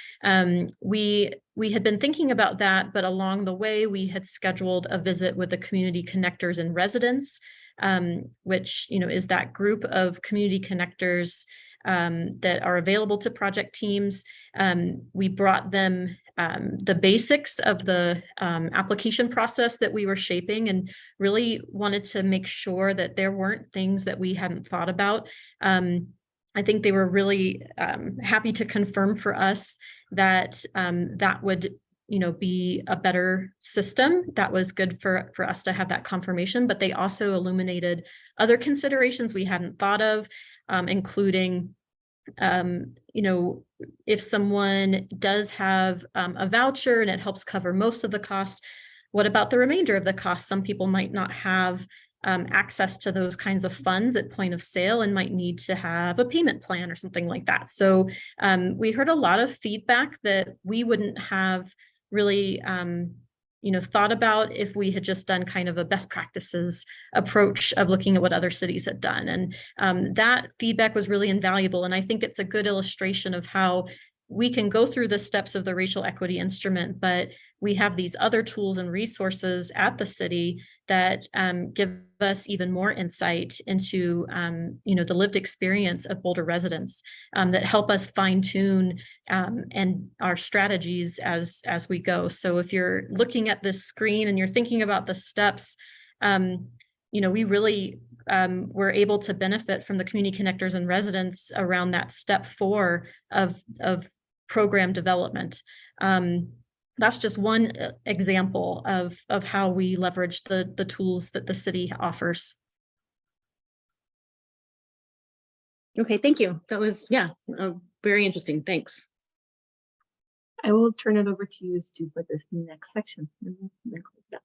We had been thinking about that, but along the way, we had scheduled a visit with the community connectors and residents, which is that group of community connectors that are available to project teams. We brought them the basics of the application process that we were shaping, and really wanted to make sure that there weren't things that we hadn't thought about. I think they were really happy to confirm for us that that would be a better system. That was good for us to have that confirmation, but they also illuminated other considerations we hadn't thought of, including if someone does have a voucher and it helps cover most of the cost, what about the remainder of the cost? Some people might not have access to those kinds of funds at point of sale and might need to have a payment plan or something like that. So we heard a lot of feedback that we wouldn't have really thought about if we had just done kind of a best practices approach of looking at what other cities had done. And that feedback was really invaluable. And I think it's a good illustration of how we can go through the steps of the racial equity instrument, but we have these other tools and resources at the city that give us even more insight into the lived experience of Boulder residents, that help us fine tune and our strategies as we go. So if you're looking at this screen and you're thinking about the steps, we really were able to benefit from the community connectors and residents around that step 4 of program development. That's just one example of how we leverage the tools that the city offers. Okay, thank you. That was, very interesting. Thanks. I will turn it over to you, Stu, for this next section. And then close it up.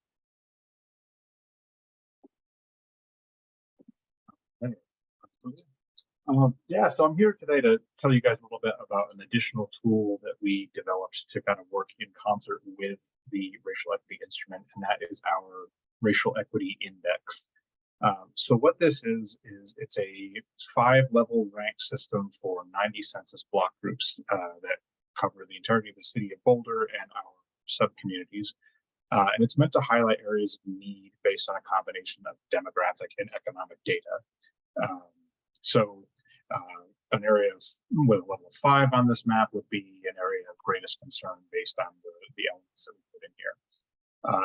Yeah, so I'm here today to tell you guys a little bit about an additional tool that we developed to kind of work in concert with the racial equity instrument, and that is our racial equity index. So what this is it's a 5-level rank system for 90 census block groups that cover the entirety of the city of Boulder and our sub-communities. And it's meant to highlight areas of need based on a combination of demographic and economic data. An area with a level of 5 on this map would be an area of greatest concern based on the elements that we put in here.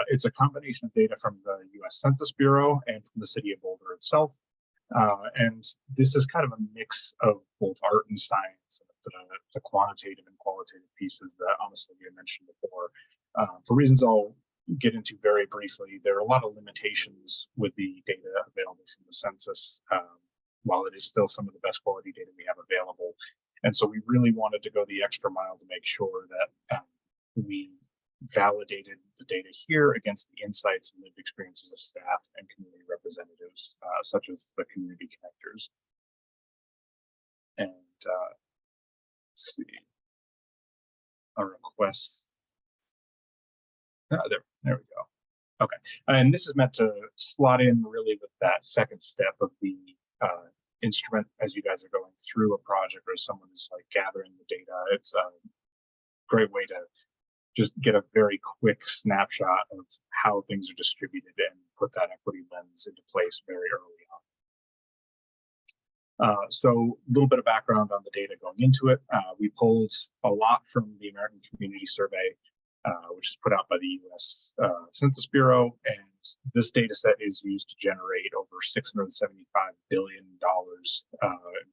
It's a combination of data from the U.S. Census Bureau and from the city of Boulder itself. And this is kind of a mix of both art and science, the quantitative and qualitative pieces that Sylvia mentioned before. For reasons I'll get into very briefly, there are a lot of limitations with the data available from the census, while it is still some of the best quality data we have available. And so we really wanted to go the extra mile to make sure that we validated the data here against the insights and lived experiences of staff and community representatives, such as the community connectors. And let's see, a request. There we go. Okay, and this is meant to slot in really with that second step of the instrument as you guys are going through a project or someone is like gathering the data. It's a great way to just get a very quick snapshot of how things are distributed and put that equity lens into place very early on. So a little bit of background on the data going into it. We pulled a lot from the American Community Survey, which is put out by the U.S. Census Bureau, and this data set is used to generate over $675 billion in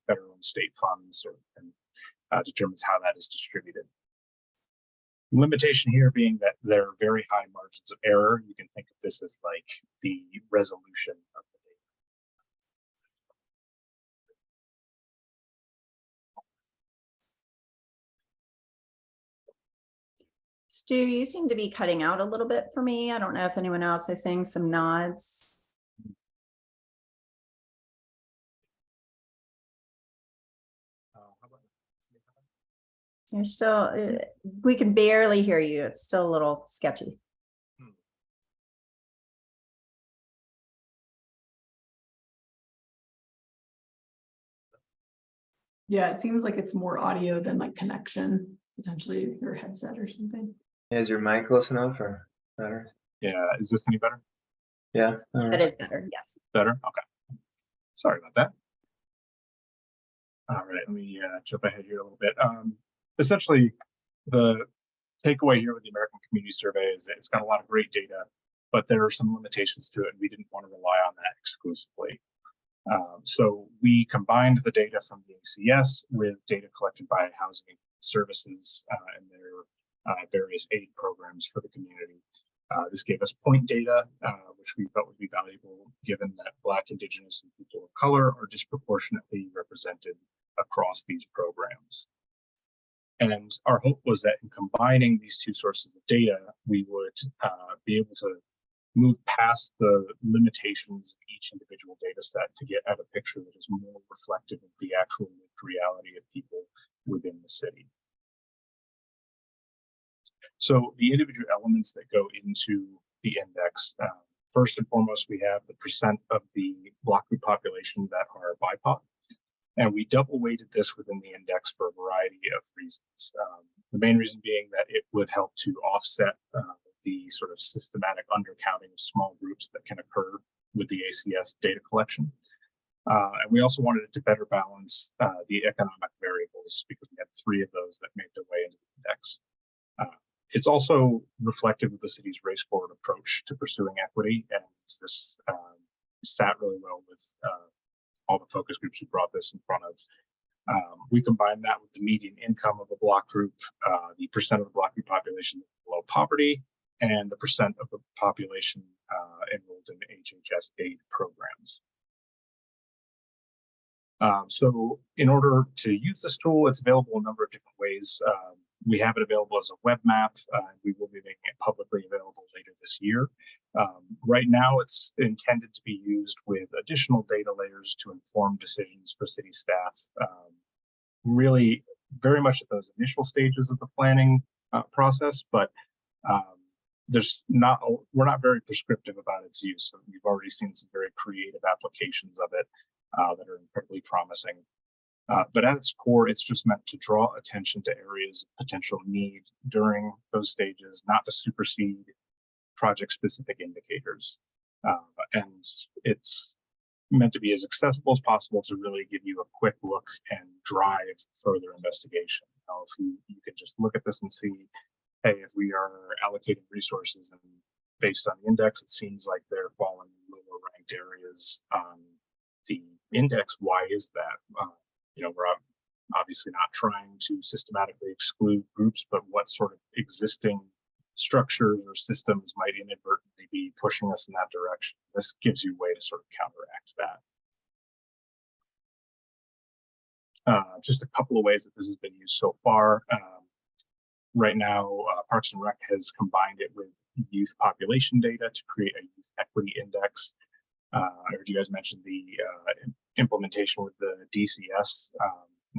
federal and state funds, and determines how that is distributed. Limitation here being that there are very high margins of error. You can think of this as like the resolution of the data. Stu, you seem to be cutting out a little bit for me. I don't know if anyone else is saying some nods. You're still, we can barely hear you. It's still a little sketchy. Yeah, it seems like it's more audio than like connection, potentially your headset or something. Is your mic close enough or better? Yeah, is this any better? Yeah. all right. That is better, yes. Better? Okay. Sorry about that. All right, let me jump ahead here a little bit. Essentially, the takeaway here with the American Community Survey is that it's got a lot of great data, but there are some limitations to it, and we didn't want to rely on that exclusively. So we combined the data from the ACS with data collected by Housing Services and their various aid programs for the community. This gave us point data, which we felt would be valuable given that Black, Indigenous, and people of color are disproportionately represented across these programs. And our hope was that in combining these two sources of data, we would be able to move past the limitations of each individual data set to get at a picture that is more reflective of the actual lived reality of people within the city. So the individual elements that go into the index, first and foremost, we have the percent of the block group population that are BIPOC. And we double weighted this within the index for a variety of reasons. The main reason being that it would help to offset the sort of systematic undercounting of small groups that can occur with the ACS data collection. And we also wanted it to better balance the economic variables because we had 3 of those that made their way into the index. It's also reflective of the city's race forward approach to pursuing equity, and this sat really well with all the focus groups who brought this in front of. We combined that with the median income of a block group, the percent of the block group population below poverty, and the percent of the population enrolled in HHS aid programs. So in order to use this tool, it's available a number of different ways. We have it available as a web map. We will be making it publicly available later this year. Right now, it's intended to be used with additional data layers to inform decisions for city staff. Really, very much at those initial stages of the planning process, but we're not very prescriptive about its use. So we've already seen some very creative applications of it that are incredibly promising. But at its core, it's just meant to draw attention to areas of potential need during those stages, not to supersede project-specific indicators. And it's meant to be as accessible as possible to really give you a quick look and drive further investigation. If you can just look at this and see, hey, if we are allocating resources and based on the index, it seems like they're falling in lower ranked areas on the index. Why is that? We're obviously not trying to systematically exclude groups, but what sort of existing structures or systems might inadvertently be pushing us in that direction? This gives you a way to sort of counteract that. Just a couple of ways that this has been used so far. Right now, Parks and Rec has combined it with youth population data to create a youth equity index. I heard you guys mention the implementation with the DCS.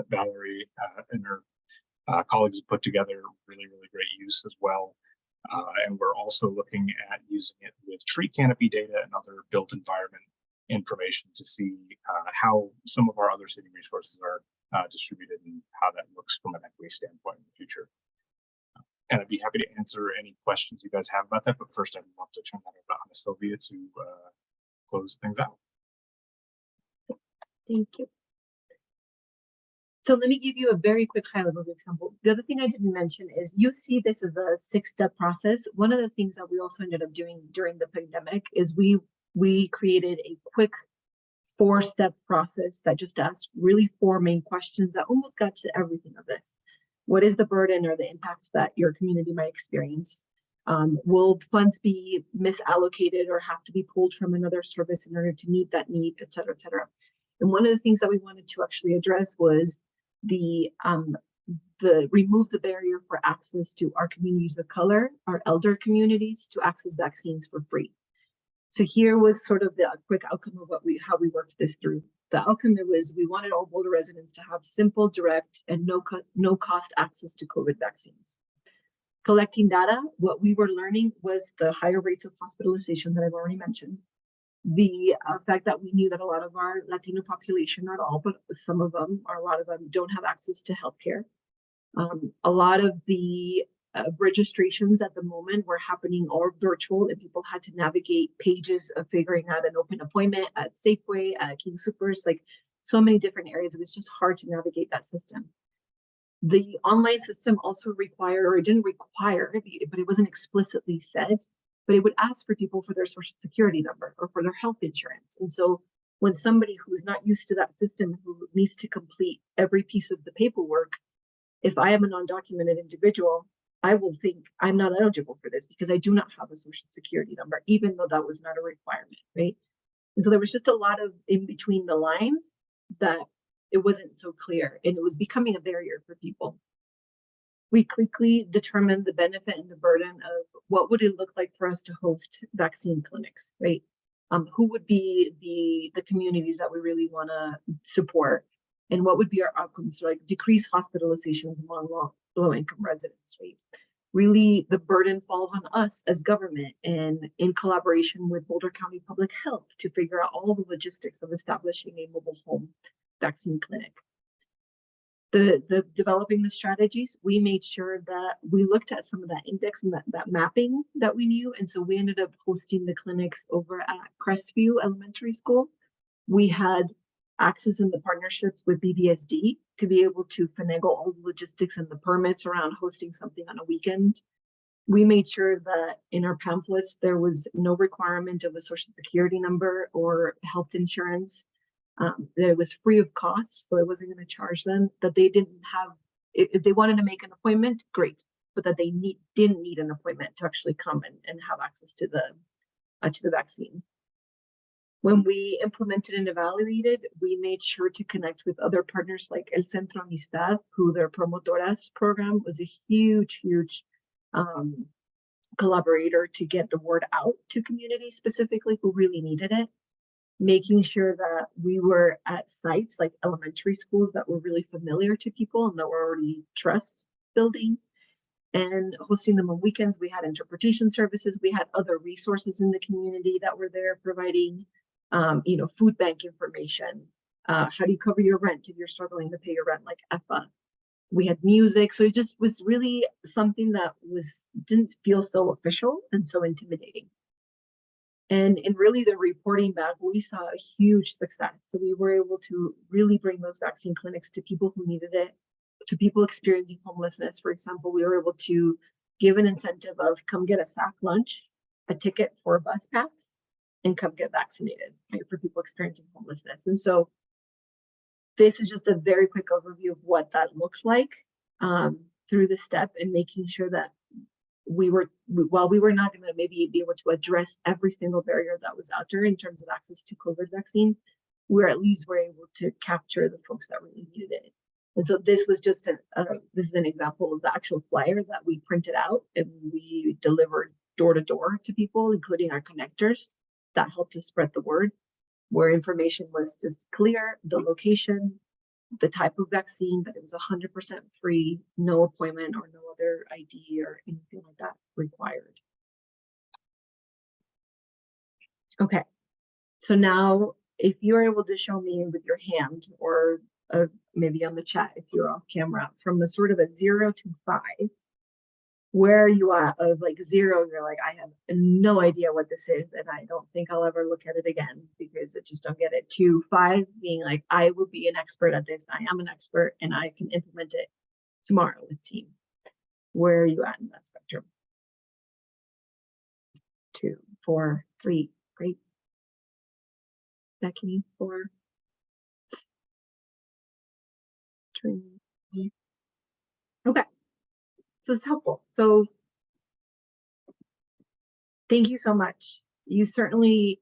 Valerie and her colleagues have put together really, really great use as well. And we're also looking at using it with tree canopy data and other built environment information to see how some of our other city resources are distributed and how that looks from an equity standpoint in the future. And I'd be happy to answer any questions you guys have about that. But first, I'd love to turn that over to Sylvia to close things out. Thank you. So let me give you a very quick high-level example. The other thing I didn't mention is you see this as a 6-step process. One of the things that we also ended up doing during the pandemic is we created a quick 4-step process that just asked really 4 main questions that almost got to everything of this. What is the burden or the impact that your community might experience? Will funds be misallocated or have to be pulled from another service in order to meet that need, et cetera, et cetera. And one of the things that we wanted to actually address was the remove the barrier for access to our communities of color, our elder communities, to access vaccines for free. So here was sort of the quick outcome of how we worked this through. The outcome was we wanted all Boulder residents to have simple, direct, and no cost access to COVID vaccines. Collecting data, what we were learning was the higher rates of hospitalization that I've already mentioned. The fact that we knew that a lot of our Latino population, not all, but some of them, or a lot of them, don't have access to healthcare. A lot of the registrations at the moment were happening all virtual, and people had to navigate pages of figuring out an open appointment at Safeway, at King Soopers, like so many different areas. It was just hard to navigate that system. The online system also required, or it didn't require, but it wasn't explicitly said, but it would ask for people for their social security number or for their health insurance. And so when somebody who's not used to that system, who needs to complete every piece of the paperwork, if I am a non-documented individual, I will think I'm not eligible for this because I do not have a social security number, even though that was not a requirement, right? And so there was just a lot of in between the lines that it wasn't so clear, and it was becoming a barrier for people. We quickly determined the benefit and the burden of what would it look like for us to host vaccine clinics, right? Who would be the communities that we really want to support, and what would be our outcomes, like decrease hospitalizations among low-income residents, right? Really, the burden falls on us as government and in collaboration with Boulder County Public Health to figure out all the logistics of establishing a mobile home vaccine clinic. The developing the strategies, we made sure that we looked at some of that index and that mapping that we knew. And so we ended up hosting the clinics over at Crestview Elementary School. We had access in the partnerships with BBSD to be able to finagle all the logistics and the permits around hosting something on a weekend. We made sure that in our pamphlets, there was no requirement of a social security number or health insurance. That it was free of cost, so I wasn't going to charge them, that they didn't have, if they wanted to make an appointment, great, but that they didn't need an appointment to actually come and have access to the vaccine. When we implemented and evaluated, we made sure to connect with other partners like El Centro Amistad, who their Promotoras program was a huge collaborator to get the word out to communities specifically who really needed it. Making sure that we were at sites like elementary schools that were really familiar to people and that were already trust building, and hosting them on weekends. We had interpretation services. We had other resources in the community that were there providing, food bank information. How do you cover your rent if you're struggling to pay your rent, like EFA? We had music. So it just was really something that didn't feel so official and so intimidating. And in really the reporting back, we saw a huge success. So we were able to really bring those vaccine clinics to people who needed it, to people experiencing homelessness. For example, we were able to give an incentive of come get a sack lunch, a ticket for a bus pass, and come get vaccinated, right, for people experiencing homelessness. And so this is just a very quick overview of what that looked like through the step, and making sure that while we were not going to maybe be able to address every single barrier that was out there in terms of access to COVID vaccine, we at least were able to capture the folks that really needed it. And so this was just this is an example of the actual flyer that we printed out and we delivered door to door to people, including our connectors that helped us spread the word, where information was just clear, the location, the type of vaccine, that it was 100% free, no appointment or no other ID or anything like that required. Okay, so now if you're able to show me with your hand or maybe on the chat if you're off camera, from a sort of a 0 to 5, where are you at? Of like 0, you're like, I have no idea what this is and I don't think I'll ever look at it again because I just don't get it, to 5 being like, I will be an expert at this, I am an expert and I can implement it tomorrow with team. Where are you at in that spectrum? 2, 4, 3, great. Becky, 4. 3. Okay. So it's helpful. So thank you so much. You certainly,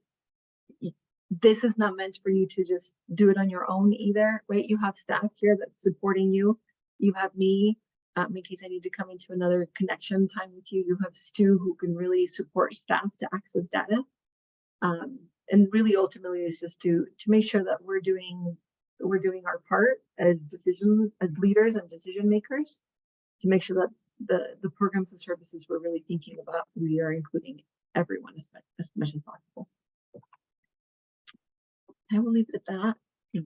this is not meant for you to just do it on your own either, right? You have staff here that's supporting you. You have me, in case I need to come into another connection time with you. You have Stu, who can really support staff to access data. And really ultimately is just to make sure that we're doing our part as leaders and decision makers, to make sure that the programs and services we're really thinking about, we are including everyone as much as possible. I will leave it at that.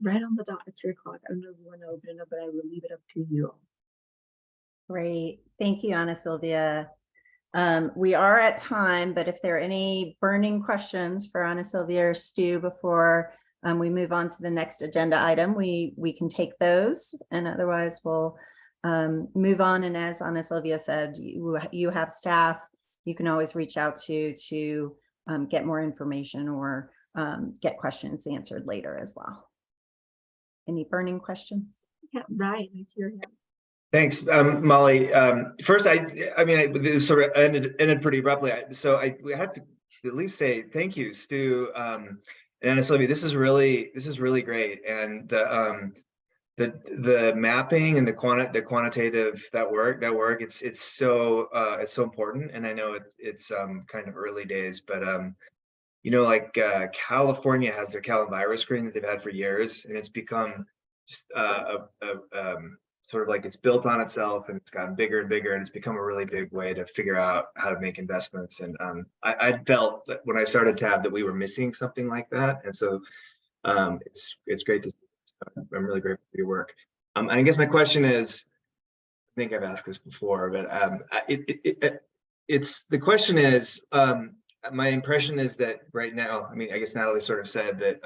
Right on the dot at 3 o'clock. I don't know if you want to open it up, but I will leave it up to you. Great. Thank you, Ana Silvia. We are at time, but if there are any burning questions for Ana Silvia or Stu before we move on to the next agenda item, we can take those, and otherwise we'll move on. And as Ana Silvia said, you have staff you can always reach out to get more information or get questions answered later as well. Any burning questions? Yeah, Ryan, I see your hand. Thanks, Molly. First, I mean, this sort of ended pretty abruptly. We had to at least say thank you, Stu and Ana Silvia. This is really great, and the mapping and the quantitative that work. It's so important. And I know it's kind of early days, but like California has their Calvirus screen that they've had for years, and it's become just sort of like it's built on itself, and it's gotten bigger and bigger, and it's become a really big way to figure out how to make investments. And I felt that when I started TAB that we were missing something like that, and so it's great to see. I'm really grateful for your work. I guess my question is, I think I've asked this before, but the question is, my impression is that right now, I mean, I guess Natalie sort of said that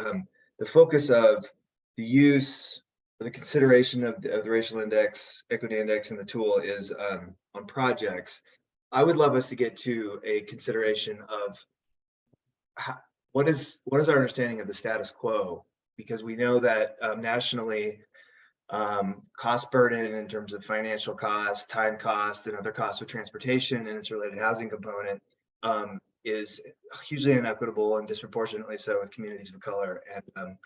the focus of the use, the consideration of the racial index, equity index, and the tool is on projects. I would love us to get to a consideration of what is our understanding of the status quo? Because we know that nationally, cost burden in terms of financial cost, time cost, and other costs with transportation and its related housing component is hugely inequitable and disproportionately so with communities of color. And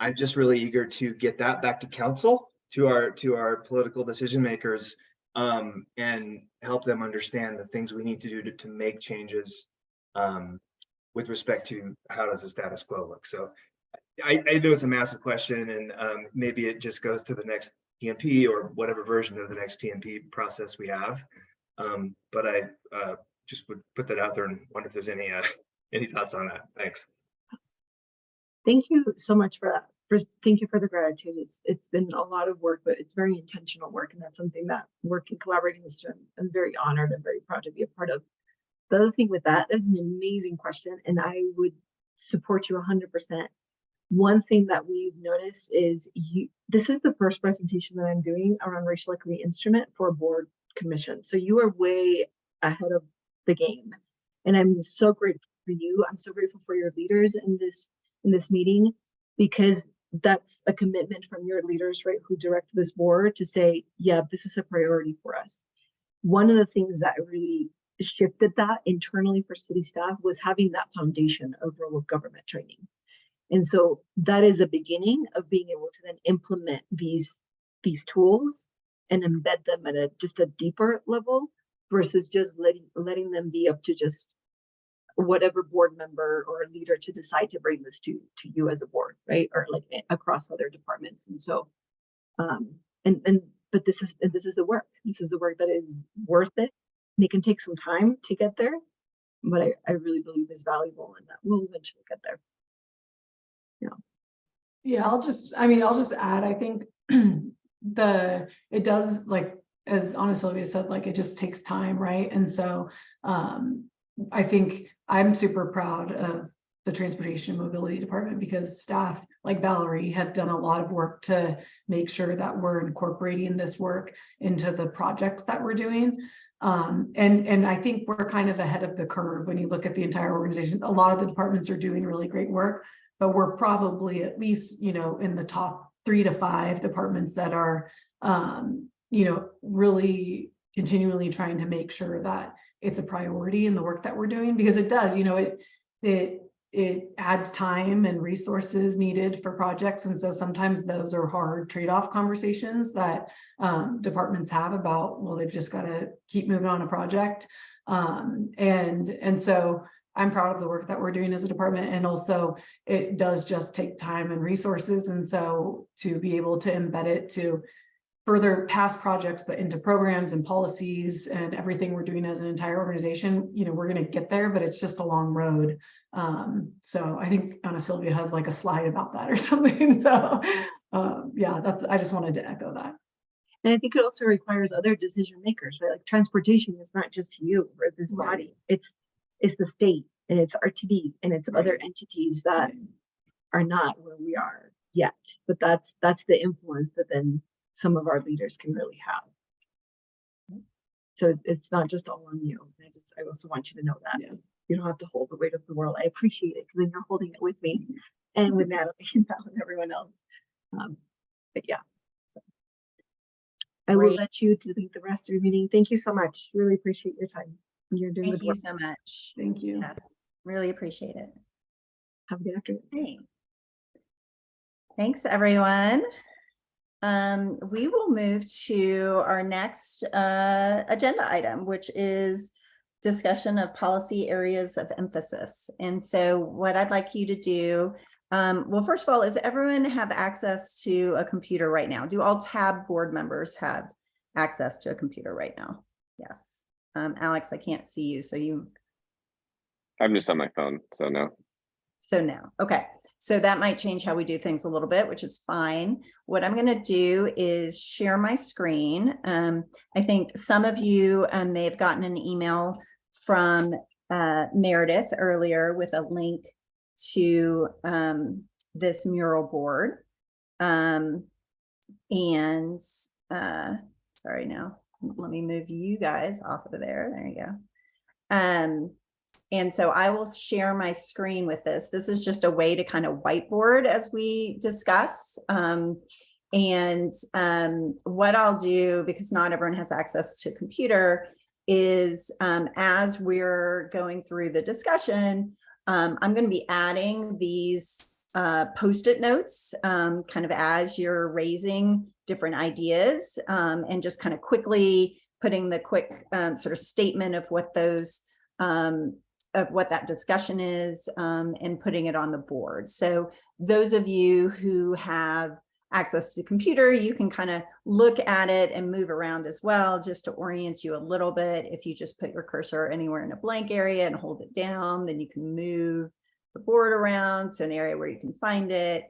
I'm just really eager to get that back to council, to our political decision makers, and help them understand the things we need to do to make changes with respect to how does the status quo look. So I know it's a massive question, and maybe it just goes to the next TMP or whatever version of the next TMP process we have. But I just would put that out there and wonder if there's any thoughts on that. Thanks. Thank you so much for that. First, thank you for the gratitude. It's been a lot of work, but it's very intentional work, and that's something that working, collaborating with students, I'm very honored and very proud to be a part of. The other thing with that is an amazing question, and I would support you 100%. One thing that we've noticed is this is the first presentation that I'm doing around racial equity instrument for a board commission. So you are way ahead of the game. And I'm so grateful for you. I'm so grateful for your leaders in this meeting, because that's a commitment from your leaders, right, who direct this board to say, yeah, this is a priority for us. One of the things that really shifted that internally for city staff was having that foundation of role of government training. And so that is a beginning of being able to then implement these tools and embed them at just a deeper level versus just letting them be up to just whatever board member or leader to decide to bring this to you as a board, right? Or like across other departments. And so, but this is the work. This is the work that is worth it. And it can take some time to get there, but I really believe is valuable and that we'll eventually get there. Yeah, I'll just add, I think it does, like, as Ana Silvia said, like, it just takes time, right? And so I think I'm super proud of the Transportation and Mobility Department, because staff like Valerie have done a lot of work to make sure that we're incorporating this work into the projects that we're doing. And I think we're kind of ahead of the curve when you look at the entire organization. A lot of the departments are doing really great work, but we're probably at least, in the top 3 to 5 departments that are, really continually trying to make sure that it's a priority in the work that we're doing, because it does, it adds time and resources needed for projects. And so sometimes those are hard trade-off conversations that departments have about, well, they've just got to keep moving on a project. And so I'm proud of the work that we're doing as a department, and also it does just take time and resources. And so to be able to embed it to further past projects, but into programs and policies and everything we're doing as an entire organization, we're going to get there, but it's just a long road. So I think Ana Silvia has like a slide about that or something. So yeah, I just wanted to echo that. And I think it also requires other decision makers, right? Like transportation is not just you or this body, it's the state and it's RTD and it's other entities that are not where we are yet, but that's the influence that then some of our leaders can really have. So it's not just all on you. I also want you to know that you don't have to hold the weight of the world. I appreciate it, because then you're holding it with me and with Natalie and everyone else. But yeah, so I will let you delete the rest of your meeting. Thank you so much. Really appreciate your time. You're doing Thank good you work. so much. Thank you. Yeah, really appreciate it. Have a good afternoon. Hey. Thanks, everyone. We will move to our next agenda item, which is discussion of policy areas of emphasis. And so what I'd like you to do, well, first of all, is everyone have access to a computer right now? Do all TAB board members have access to a computer right now? Yes. Alex, I can't see you, so I'm just on my phone, so no. So no. Okay. So that might change how we do things a little bit, which is fine. What I'm going to do is share my screen. I think some of you may have gotten an email from Meredith earlier with a link to this mural board. Sorry, now let me move you guys off of there. There you go. And so I will share my screen with this. This is just a way to kind of whiteboard as we discuss. What I'll do, because not everyone has access to computer, is as we're going through the discussion, I'm going to be adding these Post-it notes kind of as you're raising different ideas, and just kind of quickly putting the quick sort of statement of what those of what that discussion is, and putting it on the board. So those of you who have access to the computer, you can kind of look at it and move around as well, just to orient you a little bit. If you just put your cursor anywhere in a blank area and hold it down, then you can move the board around to an area where you can find it.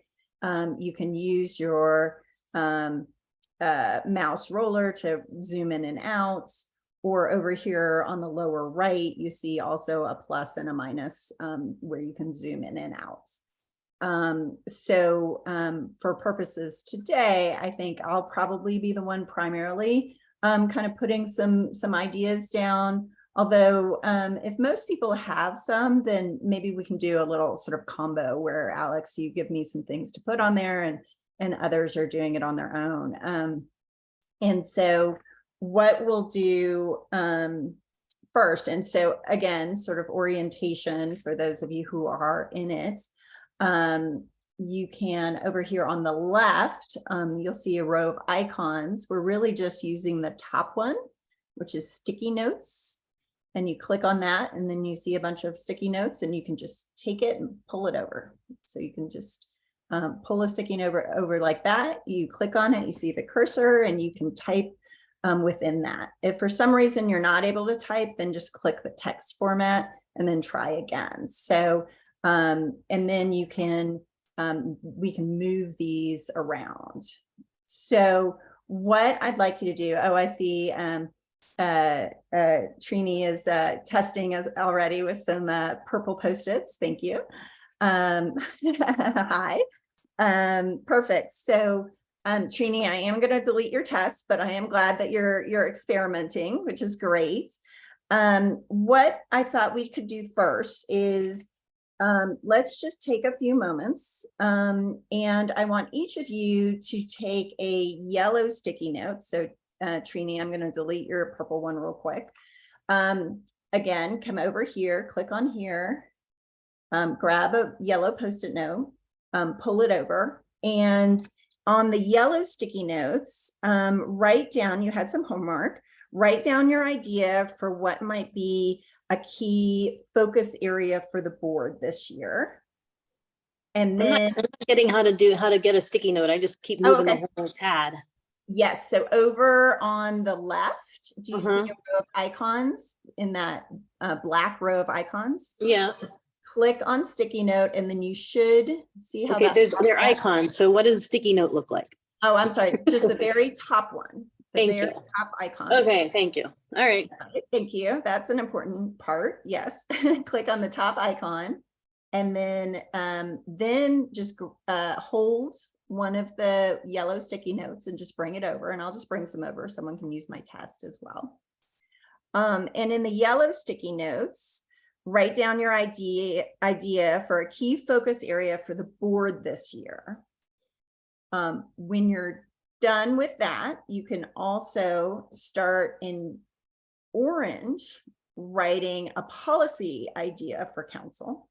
You can use your mouse roller to zoom in and out, or over here on the lower right, you see also a plus and a minus where you can zoom in and out. For purposes today, I think I'll probably be the one primarily kind of putting some ideas down. Although if most people have some, then maybe we can do a little sort of combo where, Alex, you give me some things to put on there and others are doing it on their own. And so what we'll do first, and so again, sort of orientation for those of you who are in it, you can, over here on the left, you'll see a row of icons. We're really just using the top one, which is sticky notes. And you click on that, and then you see a bunch of sticky notes, and you can just take it and pull it over. So you can just pull a sticky note over like that. You click on it, you see the cursor, and you can type within that. If for some reason you're not able to type, then just click the text format and then try again. So, and then you can, we can move these around. So what I'd like you to do, oh, I see Trini is testing us already with some purple Post-its. Thank you. Hi. Perfect. So Trini, I am going to delete your test, but I am glad that you're experimenting, which is great. What I thought we could do first is let's just take a few moments, and I want each of you to take a yellow sticky note. So Trini, I'm going to delete your purple one real quick. Again, come over here, click on here, grab a yellow Post-it note, pull it over, and on the yellow sticky notes, write down, you had some homework, write down your idea for what might be a key focus area for the board this year. And then I'm not getting how to get a sticky note. I just keep moving the whole pad. Yes, so over on the left, do you see a row of icons in that black row of icons? Yeah. Click on sticky note, and then you should see how they're icons. So what does sticky note look like? Oh, I'm sorry, just the very top one. Thank you. Top icon. Okay, thank you. All right. Thank you. That's an important part. Yes. Click on the top icon, and then just hold one of the yellow sticky notes and just bring it over, and I'll just bring some over. Someone can use my test as well. And in the yellow sticky notes, write down your idea for a key focus area for the board this year. When you're done with that, you can also start in orange, writing a policy idea for council.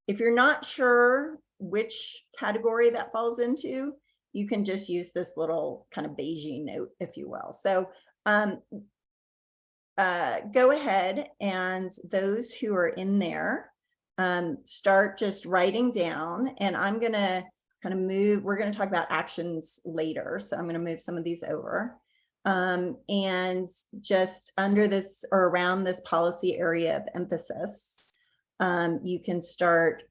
If you're not sure which category that falls into, you can just use this little kind of beige note, if you will. So go ahead, and those who are in there, start just writing down, and I'm going to kind of move, we're going to talk about actions later. So I'm going to move some of these over. And just under this or around this policy area of emphasis, you can start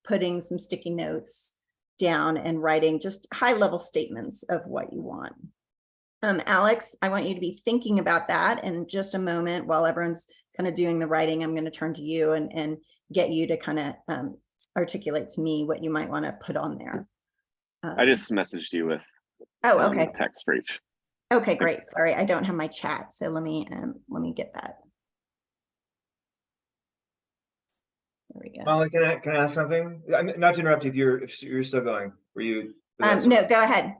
putting some sticky notes down and writing just high level statements of what you want. Alex, I want you to be thinking about that in just a moment. While everyone's kind of doing the writing, I'm going to turn to you and get you to kind of articulate to me what you might want to put on there. I just messaged you with okay. text for each. Okay, great. Sorry, I don't have my chat, so let me get that. There we go. Molly, can I ask something? Not to interrupt you if you're still going. Were you? No, go ahead.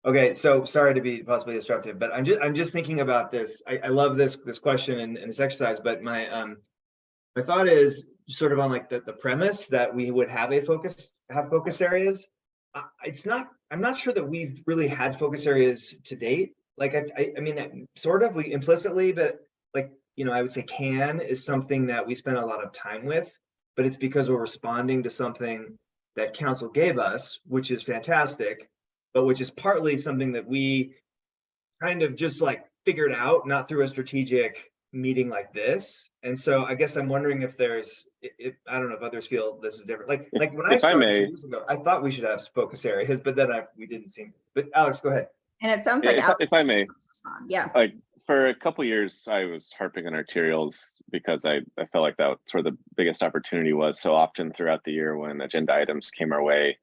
Okay, so sorry to be possibly disruptive, but I'm just thinking about this. I love this question and this exercise, but my thought is sort of on like the premise that we would have focus areas. I'm not sure that we've really had focus areas to date. Like I mean, sort of we implicitly, but like, you know, I would say CAN is something that we spend a lot of time with, but it's because we're responding to something that council gave us, which is fantastic, but which is partly something that we kind of just like figured out, not through a strategic meeting like this. And so I guess I'm wondering if I don't know if others feel this is different. Like when I If I started may. 2 years ago, I thought we should have focus areas, but then we didn't seem. But Alex, go ahead. And it sounds Yeah, like if I may. Yeah. Like for a couple years, I was harping on arterials because I felt like that's where the biggest opportunity was. So often throughout the year when agenda items came our way,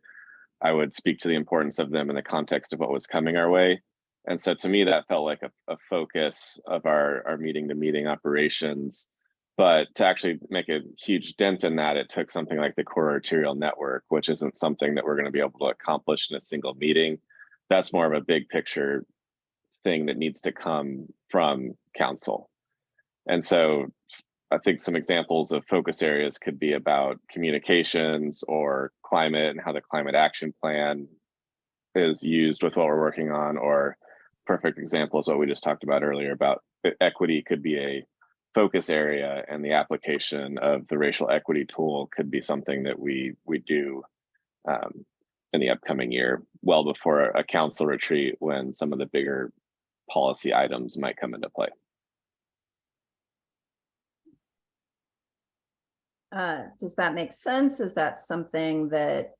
I would speak to the importance of them in the context of what was coming our way. And so to me, that felt like a focus of our meeting to meeting operations. But to actually make a huge dent in that, it took something like the core arterial network, which isn't something that we're going to be able to accomplish in a single meeting. That's more of a big picture thing that needs to come from council. And so I think some examples of focus areas could be about communications or climate and how the climate action plan is used with what we're working on, or perfect example is what we just talked about earlier about equity could be a focus area, and the application of the racial equity tool could be something that we do in the upcoming year, well before a council retreat when some of the bigger policy items might come into play. Does that make sense? Is that something that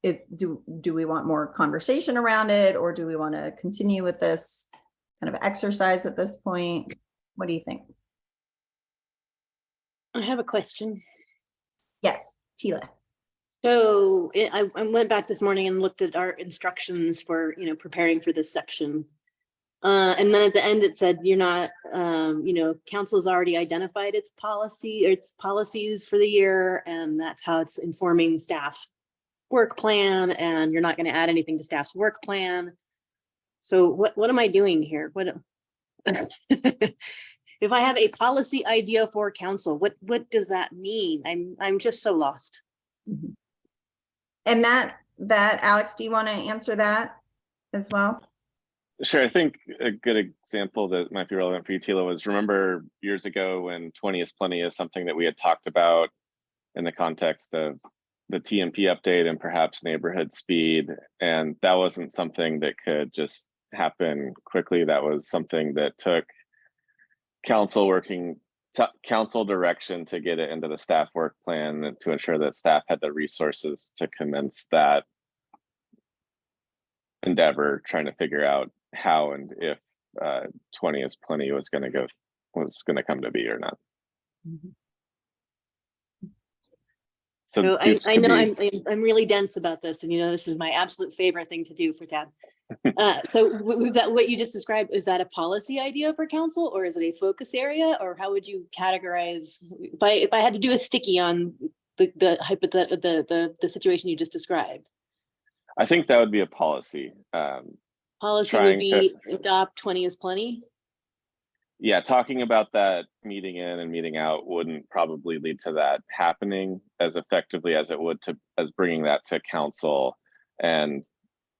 do we want more conversation around it, or do we want to continue with this kind of exercise at this point? What do you think? I have a question. Yes, Tila. So I went back this morning and looked at our instructions for, preparing for this section. And then at the end, it said, you're not, council has already identified its policies for the year, and that's how it's informing staff's work plan, and you're not going to add anything to staff's work plan. So what am I doing here? If I have a policy idea for council, what does that mean? I'm just so lost. Mm-hmm. And that Alex, do you want to answer that as well? Sure. I think a good example that might be relevant for you, Tila, was remember years ago when 20 is plenty is something that we had talked about in the context of the TMP update and perhaps neighborhood speed. And that wasn't something that could just happen quickly. That was something that took council council direction to get it into the staff work plan and to ensure that staff had the resources to commence that endeavor, trying to figure out how and if 20 is plenty was going to come to be or not. Mm-hmm. So I know I'm really dense about this, and this is my absolute favorite thing to do for TAB. So was that what you just described? Is that a policy idea for council, or is it a focus area, or how would you categorize? If I had to do a sticky on the situation you just described, I think that would be a policy. Policy would be adopt 20 is plenty. Yeah, talking about that meeting in and meeting out wouldn't probably lead to that happening as effectively as it would as bringing that to council and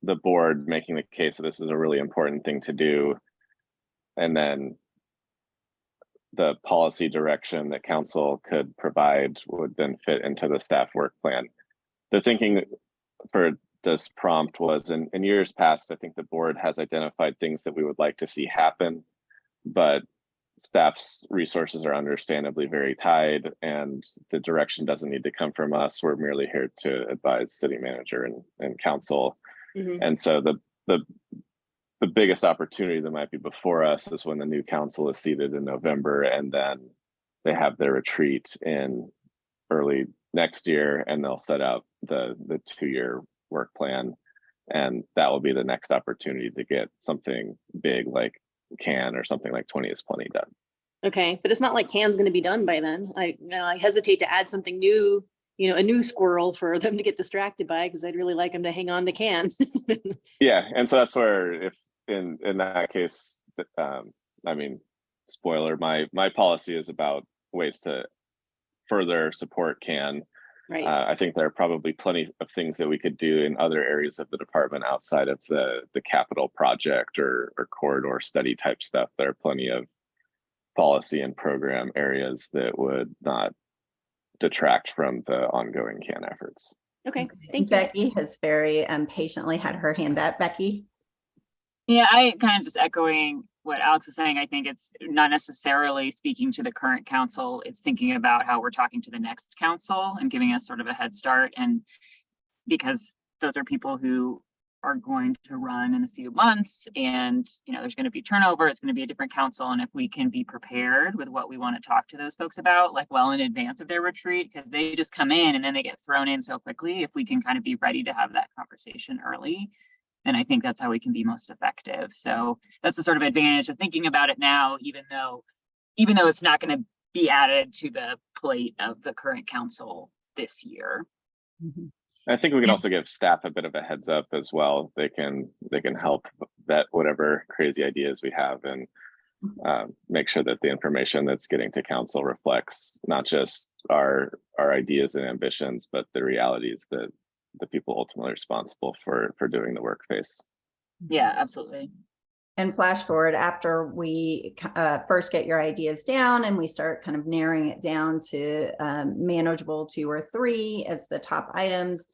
the board making the case that this is a really important thing to do. And then the policy direction that council could provide would then fit into the staff work plan. The thinking for this prompt was in years past, I think the board has identified things that we would like to see happen, but staff's resources are understandably very tied, and the direction doesn't need to come from us. We're merely here to advise city manager and council. Mm-hmm. And so the biggest opportunity that might be before us is when the new council is seated in November, and then they have their retreat in early next year, and they'll set out the 2-year work plan. And that will be the next opportunity to get something big like CAN or something like 20 is Plenty done. Okay, but it's not like CAN's gonna be done by then. I hesitate to add something new, a new squirrel for them to get distracted by, because I'd really like them to hang on to CAN. Yeah, and so that's where, if in that case, I mean, spoiler, my policy is about ways to further support CAN. Right. I think there are probably plenty of things that we could do in other areas of the department outside of the capital project or corridor study type stuff. There are plenty of policy and program areas that would not detract from the ongoing CAN efforts. Okay, thank you. Becky has very patiently had her hand up. Becky? Yeah, I kind of just echoing what Alex is saying. I think it's not necessarily speaking to the current council. It's thinking about how we're talking to the next council and giving us sort of a head start. And because those are people who are going to run in a few months, and there's going to be turnover, it's going to be a different council. And if we can be prepared with what we want to talk to those folks about, like well in advance of their retreat, because they just come in and then they get thrown in so quickly, if we can kind of be ready to have that conversation early, then I think that's how we can be most effective. So that's the sort of advantage of thinking about it now, even though it's not going to be added to the plate of the current council this year. Mm-hmm. I think we can also give staff a bit of a heads up as well. They can help vet whatever crazy ideas we have, and make sure that the information that's getting to council reflects not just our ideas and ambitions, but the realities that the people ultimately responsible for doing the work face. Yeah, absolutely. And flash forward after we first get your ideas down and we start kind of narrowing it down to manageable 2 or 3 as the top items,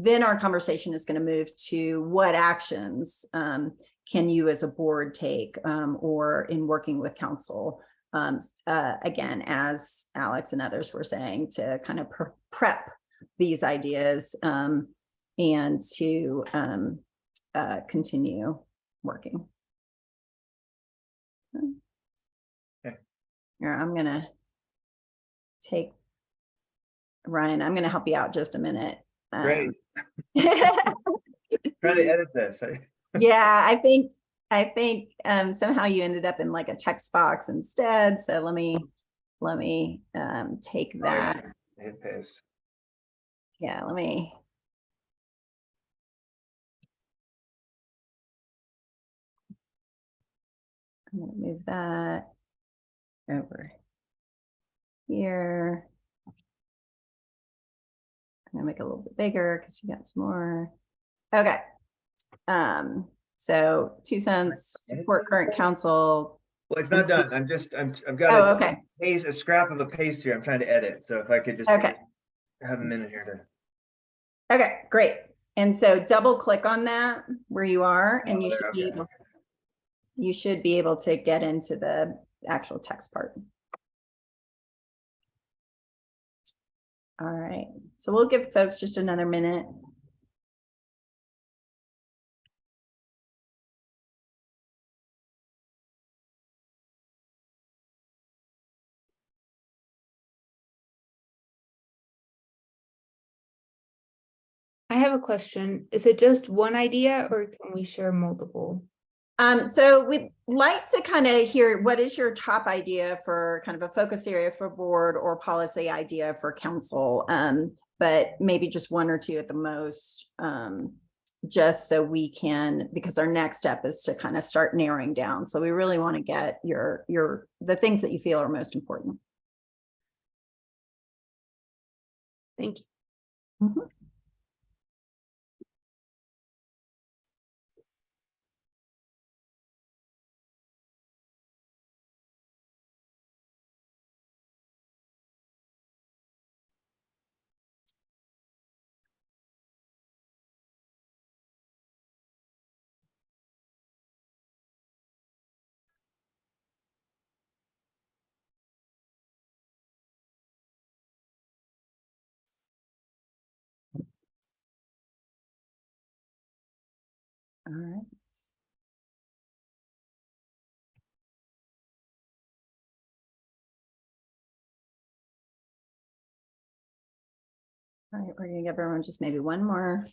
then our conversation is going to move to what actions can you as a board take, or in working with council, again, as Alex and others were saying, to kind of prep these ideas and to continue working. Okay. Here, I'm gonna take Ryan. I'm gonna help you out just a minute. Great. Try to edit this. Yeah, I think somehow you ended up in like a text box instead. So let me take that. Hit paste. Yeah, let me. I'm gonna move that over here. I'm gonna make it a little bit bigger because you got some more. Okay. So 2 cents, support current council. Well, it's not done. I've got Oh, okay. a scrap of a paste here. I'm trying to edit. So if I could just Okay. have a minute here to. Okay, great. And so double click on that where you are, and you there, should be okay. able to get into the actual text part. All right, so we'll give folks just another minute. I have a question. Is it just one idea or can we share multiple? So we'd like to kind of hear, what is your top idea for kind of a focus area for board or policy idea for council? But maybe just 1 or 2 at the most, just so we can, because our next step is to kind of start narrowing down. So we really want to get the things that you feel are most important. Thank you. Mhm. All right. All right, we're gonna give everyone just maybe one more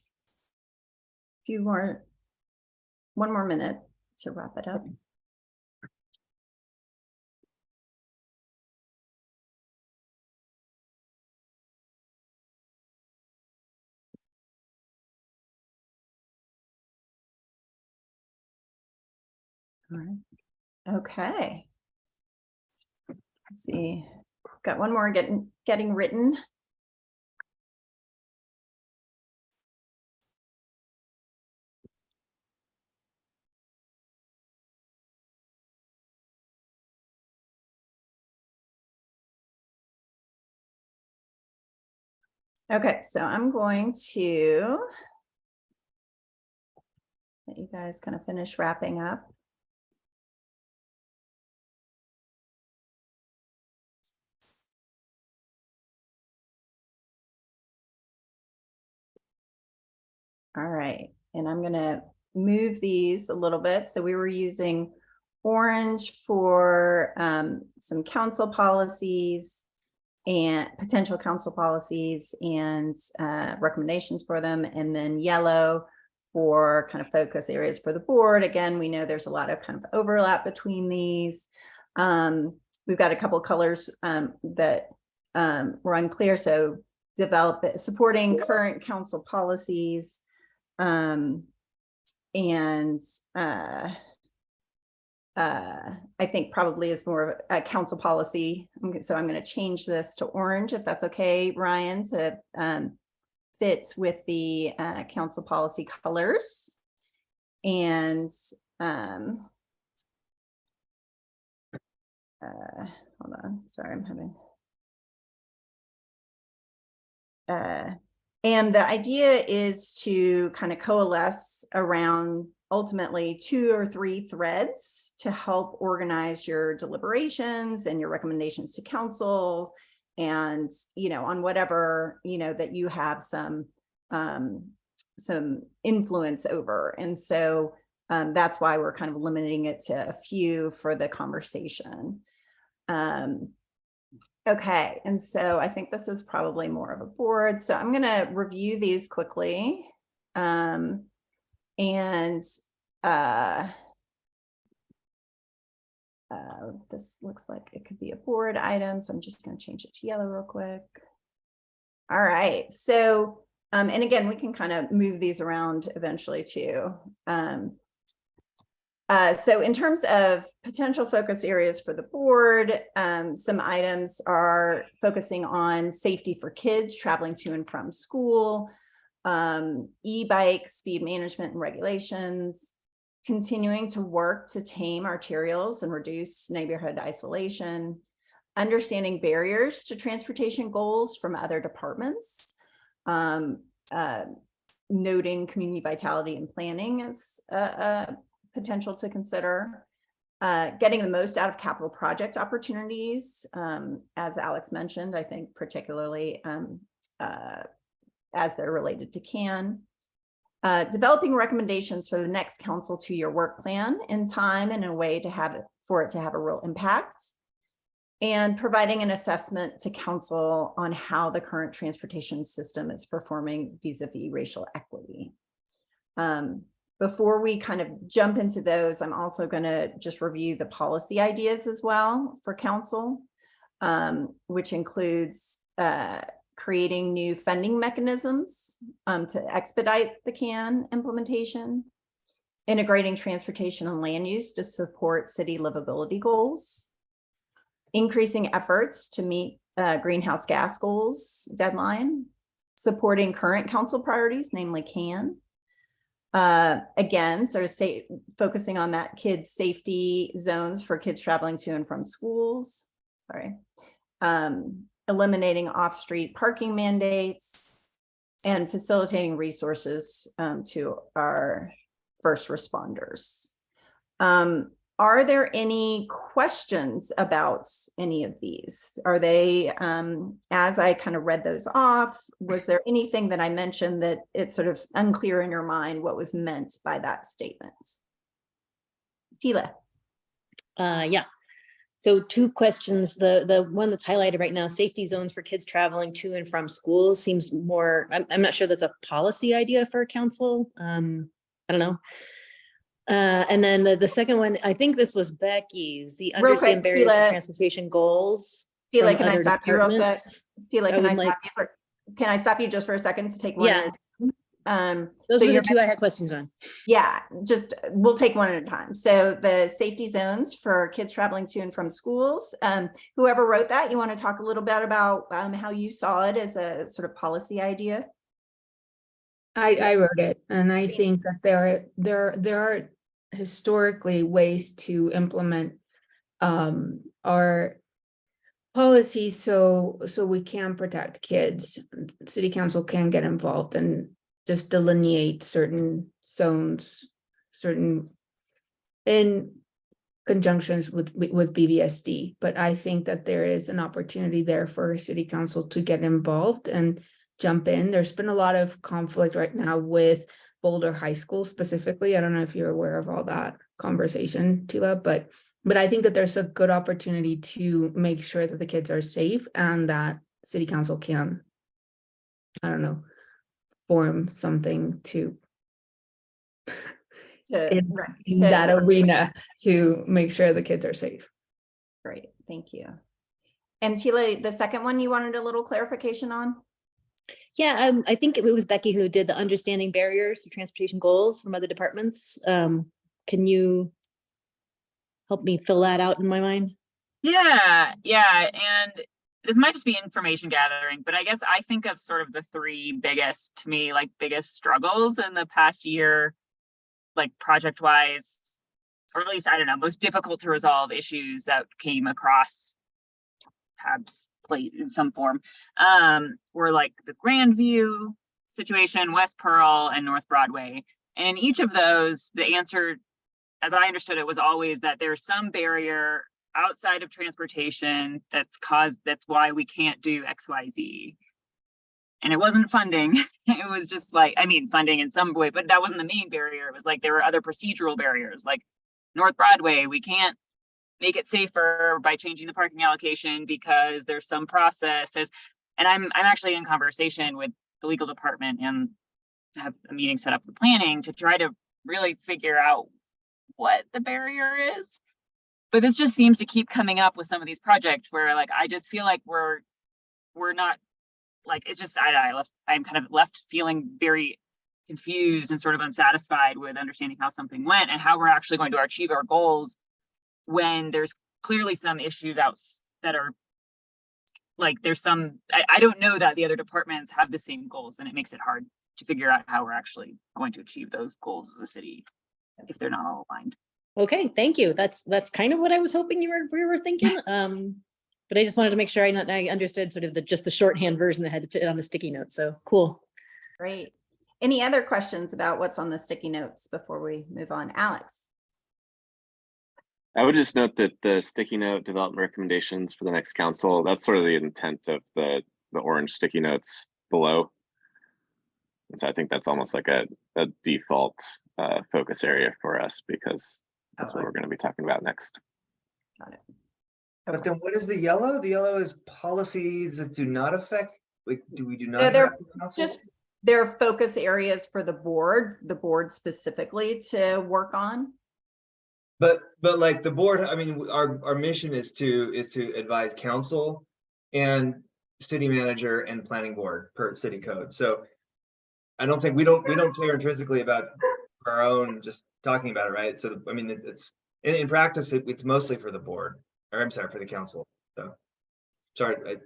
one more minute to wrap it up. All right. Okay. Let's see. Got one more getting written. Okay, so I'm going to let you guys kind of finish wrapping up. All right, and I'm going to move these a little bit. So we were using orange for some council policies and potential council policies and recommendations for them, and then yellow for kind of focus areas for the board. Again, we know there's a lot of kind of overlap between these. We've got a couple of colors that were unclear. So supporting current council policies, and I think probably is more of a council policy. So I'm going to change this to orange, if that's okay, Ryan, to fit with the council policy colors. And hold on, sorry, I'm having. And the idea is to kind of coalesce around ultimately 2 or 3 threads to help organize your deliberations and your recommendations to council, and, you know, on whatever, you know, that you have some influence over. And so that's why we're kind of limiting it to a few for the conversation. Okay, and so I think this is probably more of a board. So I'm going to review these quickly. This looks like it could be a board item, so I'm just going to change it to yellow real quick. All right, so and again, we can kind of move these around eventually too. So in terms of potential focus areas for the board, some items are focusing on safety for kids traveling to and from school, e-bikes, speed management and regulations, continuing to work to tame arterials and reduce neighborhood isolation, understanding barriers to transportation goals from other departments, noting community vitality and planning as potential to consider, getting the most out of capital project opportunities, as Alex mentioned, I think particularly as they're related to CAN, developing recommendations for the next council 2-year work plan in time and in a way to have it for it to have a real impact, and providing an assessment to council on how the current transportation system is performing vis-a-vis racial equity. Before we kind of jump into those, I'm also going to just review the policy ideas as well for council, which includes creating new funding mechanisms to expedite the CAN implementation, integrating transportation and land use to support city livability goals, increasing efforts to meet greenhouse gas goals deadline, supporting current council priorities, namely CAN. Again, sort of focusing on that kids safety zones for kids traveling to and from schools, eliminating off-street parking mandates, and facilitating resources to our first responders. Are there any questions about any of these? Are they, as I kind of read those off, was there anything that I mentioned that it's sort of unclear in your mind what was meant by that statement? Tila. Yeah. So 2 questions. The one that's highlighted right now, safety zones for kids traveling to and from school seems more, I'm not sure that's a policy idea for council. I don't know. And then the second one, I think this was Becky's, the Real quick, understand barriers to Sheila. transportation goals. Sheila, from can I other stop you real quick? departments. Sheila, I can I would like- stop you can I stop you just for a second to take one? Yeah. Those so were the you're 2 I had questions on. Yeah, just we'll take one at a time. So the safety zones for kids traveling to and from schools. Whoever wrote that, you want to talk a little bit about how you saw it as a sort of policy idea? I wrote it, and I think that there are historically ways to implement our policies so we can protect kids. City council can get involved and just delineate certain zones, in conjunctions with BVSD. But I think that there is an opportunity there for city council to get involved and jump in. There's been a lot of conflict right now with Boulder High School specifically. I don't know if you're aware of all that conversation, Tila, but I think that there's a good opportunity to make sure that the kids are safe and that city council can, I don't know, form something in that arena to make sure the kids are safe. Great, thank you. And Tila, the second one you wanted a little clarification on? Yeah, I think it was Becky who did the understanding barriers to transportation goals from other departments. Can you help me fill that out in my mind? Yeah, and this might just be information gathering, but I guess I think of sort of the 3 biggest, to me, like biggest struggles in the past year, like project wise, or at least, I don't know, most difficult to resolve issues that came across Tab's plate in some form, were like the Grandview situation, West Pearl, and North Broadway. And in each of those, the answer, as I understood it, was always that there's some barrier outside of transportation that's why we can't do XYZ. And it wasn't funding. It was just like, I mean, funding in some way, but that wasn't the main barrier. It was like there were other procedural barriers, like North Broadway, we can't make it safer by changing the parking allocation because there's some processes. And I'm actually in conversation with the legal department and have a meeting set up with planning to try to really figure out what the barrier is. But this just seems to keep coming up with some of these projects where, like, I just feel like we're not, like, it's just, I'm kind of left feeling very confused and sort of unsatisfied with understanding how something went and how we're actually going to achieve our goals when there's clearly some issues out that are like, there's some, I don't know that the other departments have the same goals, and it makes it hard to figure out how we're actually going to achieve those goals as a city if they're not all aligned. Okay, thank you. That's kind of what I was hoping we were thinking. But I just wanted to make sure I understood sort of just the shorthand version that had to fit on the sticky note. So cool. Great. Any other questions about what's on the sticky notes before we move on? Alex? I would just note that the sticky note development recommendations for the next council, that's sort of the intent of the orange sticky notes below. And so I think that's almost like a default focus area for us because that's what we're going to be talking about next. Got it. But then what is the yellow? The yellow is policies that do not affect, like, do we do not? No, they're affect the council? just, they're focus areas for the board specifically to work on. But like the board, I mean, our mission is to advise council and city manager and planning board per city code. So I don't think we don't care intrinsically about our own just talking about it, right? So I mean, it's in practice it's mostly for the board, or I'm sorry, for the council. So sorry,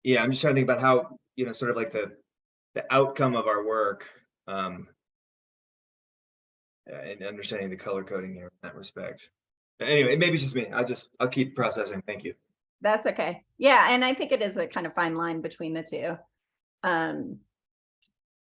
yeah, I'm just trying to think about how, you know, sort of like the outcome of our work. And understanding the color coding there in that respect. Anyway, maybe it's just me. I'll keep processing. Thank you. That's okay. Yeah, and I think it is a kind of fine line between the two.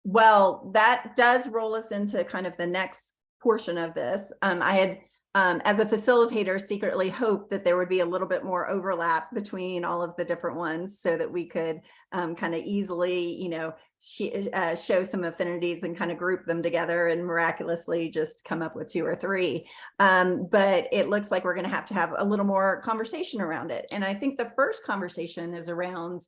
Well, that does roll us into kind of the next portion of this. I as a facilitator, secretly hope that there would be a little bit more overlap between all of the different ones so that we could kind of easily, you know, show some affinities and kind of group them together and miraculously just come up with 2 or 3. But it looks like we're going to have a little more conversation around it. And I think the first conversation is around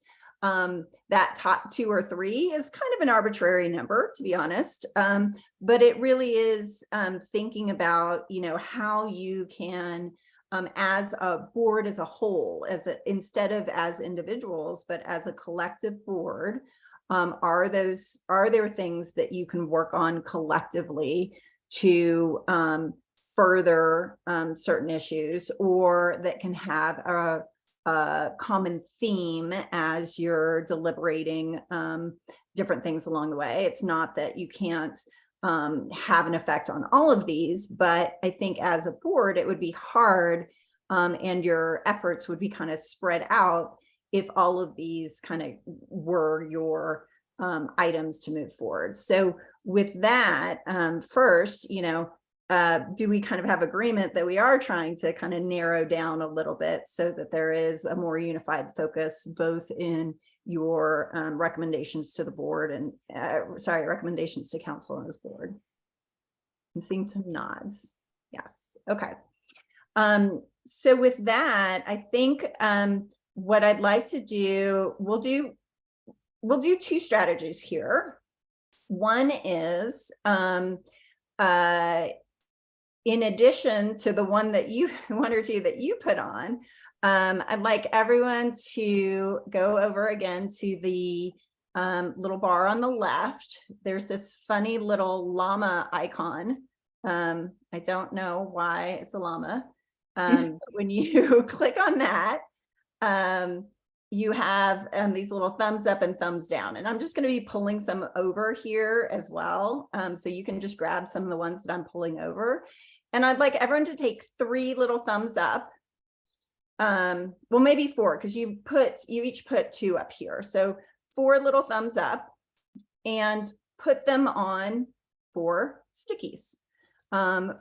that top 2 or 3 is kind of an arbitrary number, to be honest. But it really is thinking about, you know, how you can, as a board as a whole, instead of as individuals, but as a collective board, are there things that you can work on collectively to further certain issues, or that can have a common theme as you're deliberating different things along the way. It's not that you can't have an effect on all of these, but I think as a board, it would be hard and your efforts would be kind of spread out if all of these kind of were your items to move forward. So with that, first, you know, do we kind of have agreement that we are trying to kind of narrow down a little bit so that there is a more unified focus, both in your recommendations to the board and recommendations to council and this board? I'm seeing some nods. Yes. Okay. So with that, I think what I'd like to do, we'll do 2 strategies here. One is in addition to the one or two that you put on, I'd like everyone to go over again to the little bar on the left. There's this funny little llama icon. I don't know why it's a llama. When you click on that, you have these little thumbs up and thumbs down. And I'm just going to be pulling some over here as well. So you can just grab some of the ones that I'm pulling over. And I'd like everyone to take 3 little thumbs up. Well, maybe 4, because you each put 2 up here. So 4 little thumbs up, and put them on 4 stickies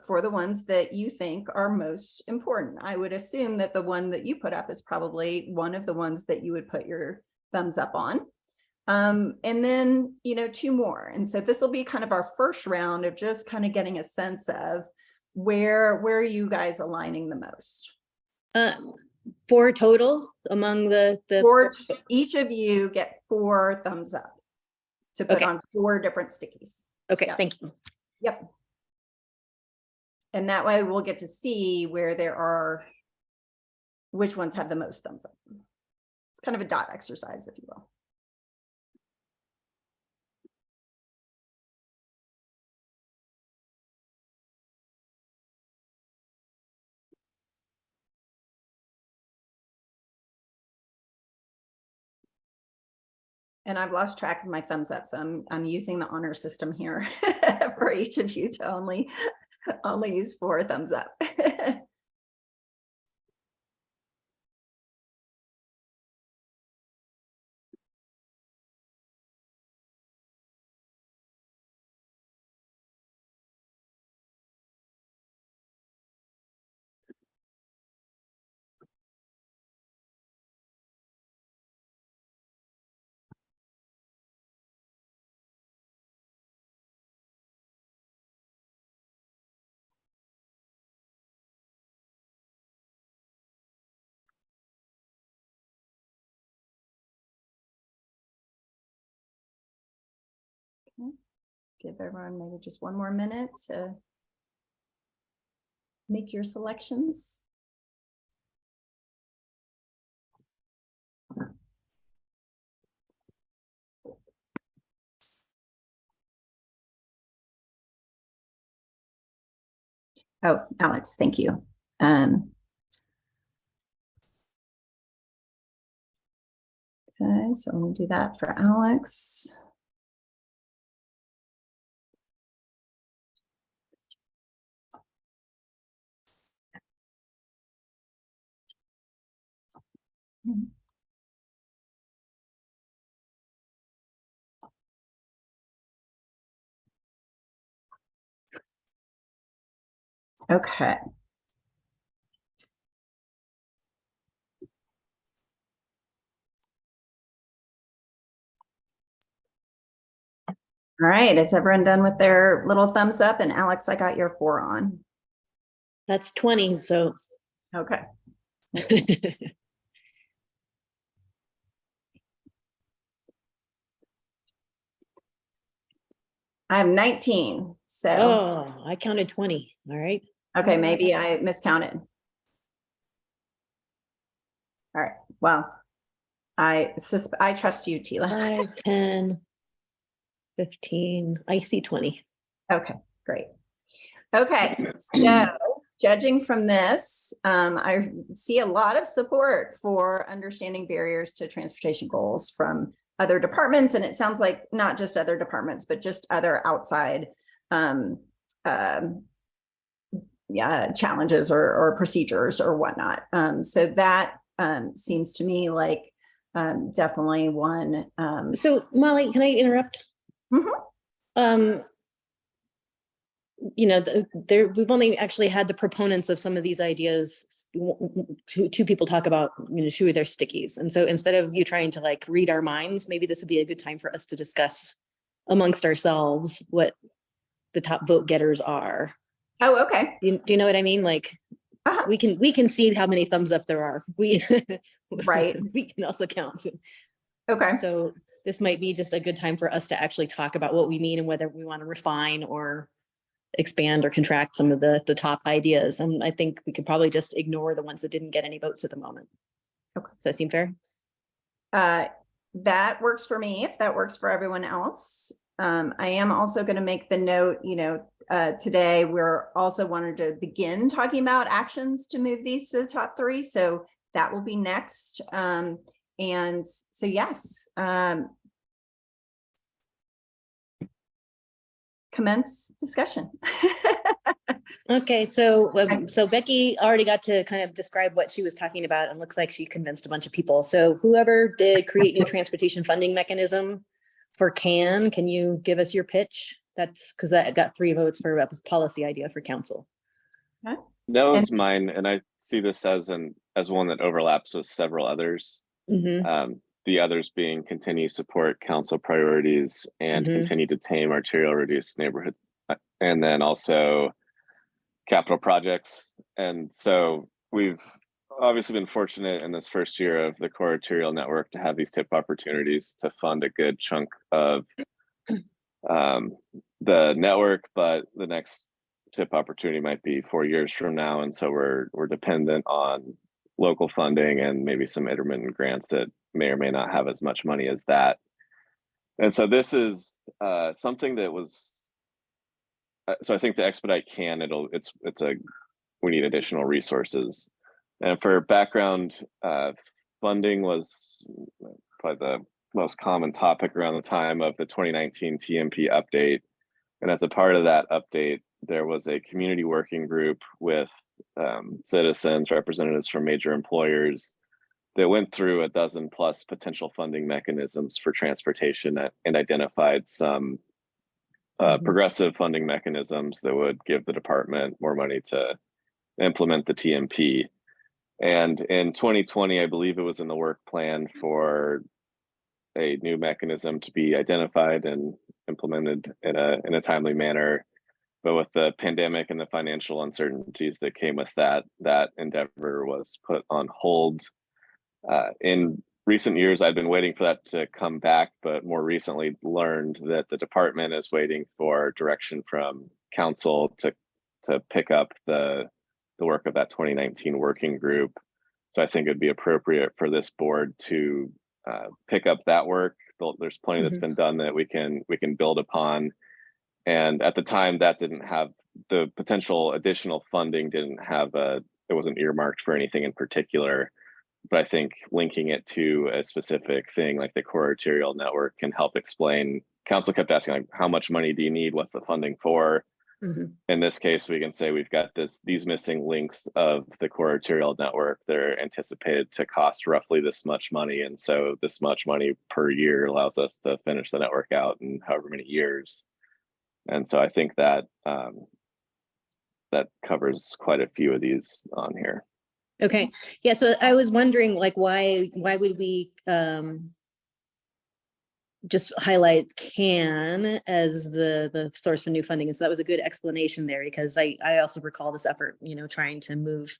for the ones that you think are most important. I would assume that the one that you put up is probably one of the ones that you would put your thumbs up on. And then, you know, 2 more. And so this will be kind of our first round of just kind of getting a sense of where are you guys aligning the most? 4 total among the 4, each of you get 4 thumbs up to put on 4 different stickies. Okay, Yep. thank you. Yep. And that way we'll get to see which ones have the most thumbs up. It's kind of a dot exercise, if you will. And I've lost track of my thumbs up, so I'm using the honor system here for each of you to only use 4 thumbs up. Give everyone maybe just 1 more minute to make your selections. Oh, Alex, thank you. Okay, so we'll do that for Alex. Okay, All right, is everyone done with their little thumbs up? And Alex, I got your 4 on. That's 20, so. Okay. I have 19, so, Oh, I counted 20, all right. okay, maybe I miscounted. All right, well, I trust you, Tila. 5, 10, 15, I see 20. Okay, great. Okay, so judging from this, I see a lot of support for understanding barriers to transportation goals from other departments. And it sounds like not just other departments, but just other outside challenges or procedures or whatnot. So that seems to me like definitely one. So Molly, can I interrupt? Mhm. You know, we've only actually had the proponents of some of these ideas, two people talk about, you know, who are their stickies. And so instead of you trying to like read our minds, maybe this would be a good time for us to discuss amongst ourselves what the top vote getters are. Oh, okay. Do you know what I mean? Like, we can see how many thumbs up there are. Right. We can also count. Okay. So this might be just a good time for us to actually talk about what we mean and whether we want to refine or expand or contract some of the top ideas. And I think we could probably just ignore the ones that didn't get any votes at the moment. Okay. Does that seem fair? That works for me, if that works for everyone else. I am also going to make the note, you know, today we're also wanted to begin talking about actions to move these to the top 3. So that will be next. And so, yes, commence discussion. Okay, so Becky already got to kind of describe what she was talking about, and looks like she convinced a bunch of people. So whoever did create new transportation funding mechanism for can you give us your pitch? That's because I got 3 votes for a policy idea for council. Okay. That was mine, and I see this as one that overlaps with several others. The others being continue support council priorities and continue to tame arterial reduce neighborhood, and then also capital projects. And so we've obviously been fortunate in this first year of the core arterial network to have these TIP opportunities to fund a good chunk of the network, but the next TIP opportunity might be 4 years from now. And so we're dependent on local funding and maybe some intermittent grants that may or may not have as much money as that. And so this is something that was, so I think to expedite we need additional resources. And for background, funding was probably the most common topic around the time of the 2019 TMP update. And as a part of that update, there was a community working group with citizens, representatives from major employers that went through a dozen plus potential funding mechanisms for transportation and identified some progressive funding mechanisms that would give the department more money to implement the TMP. And in 2020, I believe it was in the work plan for a new mechanism to be identified and implemented in a timely manner. But with the pandemic and the financial uncertainties that came with that endeavor was put on hold. In recent years, I've been waiting for that to come back, but more recently learned that the department is waiting for direction from council to pick up the work of that 2019 working group. So I think it'd be appropriate for this board to pick up that work. There's plenty that's been done that we can build upon. And at the time, that didn't have the potential additional funding, it wasn't earmarked for anything in particular. But I think linking it to a specific thing like the core arterial network can help explain. Council kept asking, like, how much money do you need? What's the funding for? In this case, we can say we've got these missing links of the core arterial network. They're anticipated to cost roughly this much money. And so this much money per year allows us to finish the network out in however many years. And so I think that that covers quite a few of these on here. Okay, yeah, so I was wondering, like, why would we just highlight can as the source for new funding. And so that was a good explanation there, because I also recall this effort, trying to move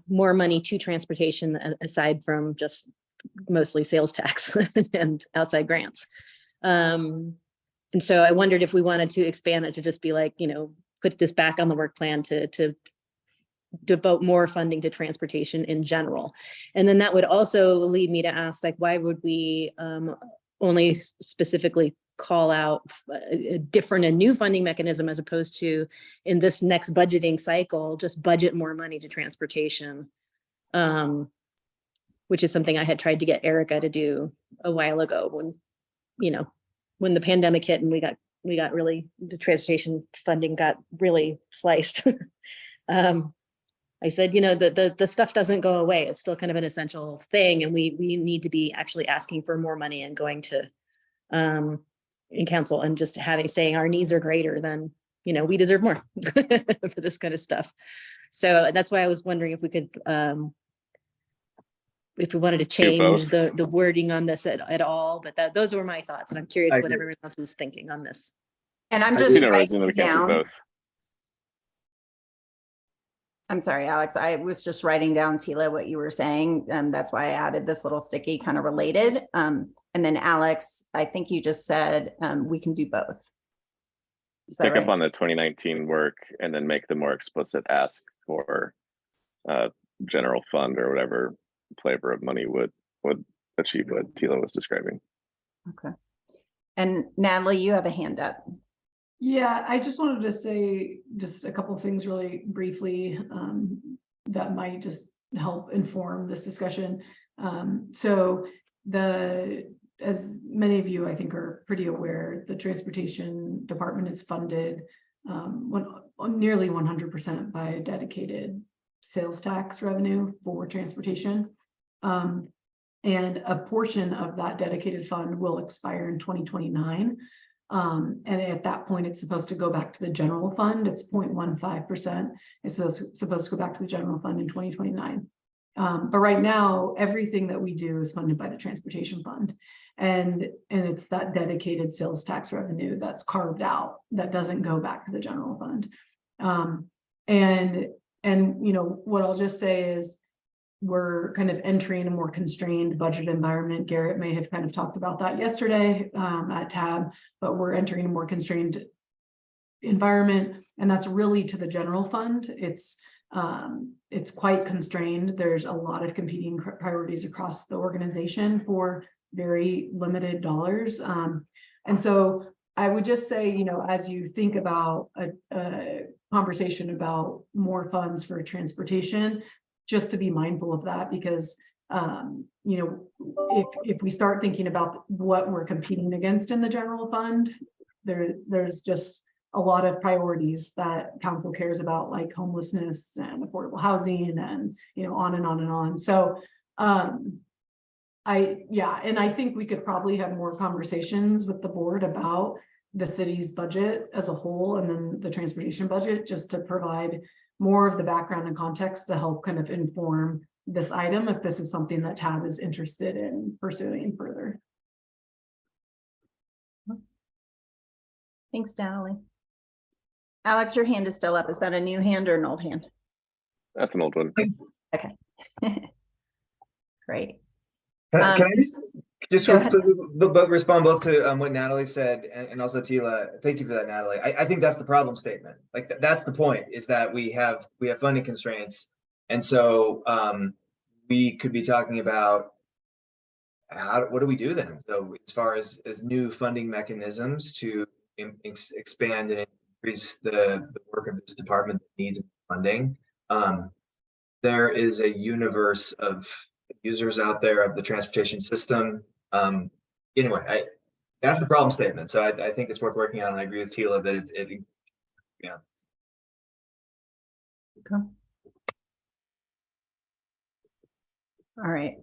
more money to transportation aside from just mostly sales tax and outside grants. And so I wondered if we wanted to expand it to just be like, put this back on the work plan to devote more funding to transportation in general. And then that would also lead me to ask, like, why would we only specifically call out a new funding mechanism, as opposed to in this next budgeting cycle, just budget more money to transportation, which is something I had tried to get Erica to do a while ago when the pandemic hit and we got really, the transportation funding got really sliced. I said, the stuff doesn't go away. It's still kind of an essential thing. And we need to be actually asking for more money and going to in council and just saying our needs are greater than, we deserve more for this kind of stuff. So that's why I was wondering if we could, if we wanted to change the wording on this at all, but those were my thoughts. And I'm curious what everyone else is thinking on this. And I'm I just see no reason that we can't do down. both. I'm sorry, Alex, I was just writing down, Tila, what you were saying. That's why I added this little sticky kind of related. And then Alex, I think you just said we can do both. Is that Pick right? up on the 2019 work and then make the more explicit ask for general fund or whatever flavor of money would achieve what Tila was describing. Okay. And Natalie, you have a hand up. Yeah, I just wanted to say just a couple of things really briefly that might just help inform this discussion. So as many of you I think are pretty aware, the transportation department is funded nearly 100% by a dedicated sales tax revenue for transportation. And a portion of that dedicated fund will expire in 2029. And at that point, it's supposed to go back to the general fund. It's 0.15%. It's supposed to go back to the general fund in 2029. But right now, everything that we do is funded by the transportation fund. And it's that dedicated sales tax revenue that's carved out that doesn't go back to the general fund. And what I'll just say is we're kind of entering a more constrained budget environment. Garrett may have kind of talked about that yesterday at TAB, but we're entering a more constrained environment, and that's really to the general fund. It's quite constrained. There's a lot of competing priorities across the organization for very limited dollars. And so I would just say, as you think about a conversation about more funds for transportation, just to be mindful of that, because if we start thinking about what we're competing against in the general fund, there's just a lot of priorities that council cares about, like homelessness and affordable housing and on and on and on. So I think we could probably have more conversations with the board about the city's budget as a whole and then the transportation budget, just to provide more of the background and context to help kind of inform this item if this is something that TAB is interested in pursuing further. Thanks, Natalie. Alex, your hand is still up. Is that a new hand or an old hand? That's an old one. Okay. Great. Can I just go ahead. respond both to what Natalie said and also Tila. Thank you for that, Natalie. I think that's the problem statement. Like that's the point, is that we have funding constraints, and so we could be talking about what do we do then? So as far as new funding mechanisms to expand and increase the work of this department that needs funding, there is a universe of users out there of the transportation system. Anyway, that's the problem statement. So I think it's worth working on, and I agree with Tila that yeah. Okay. All right.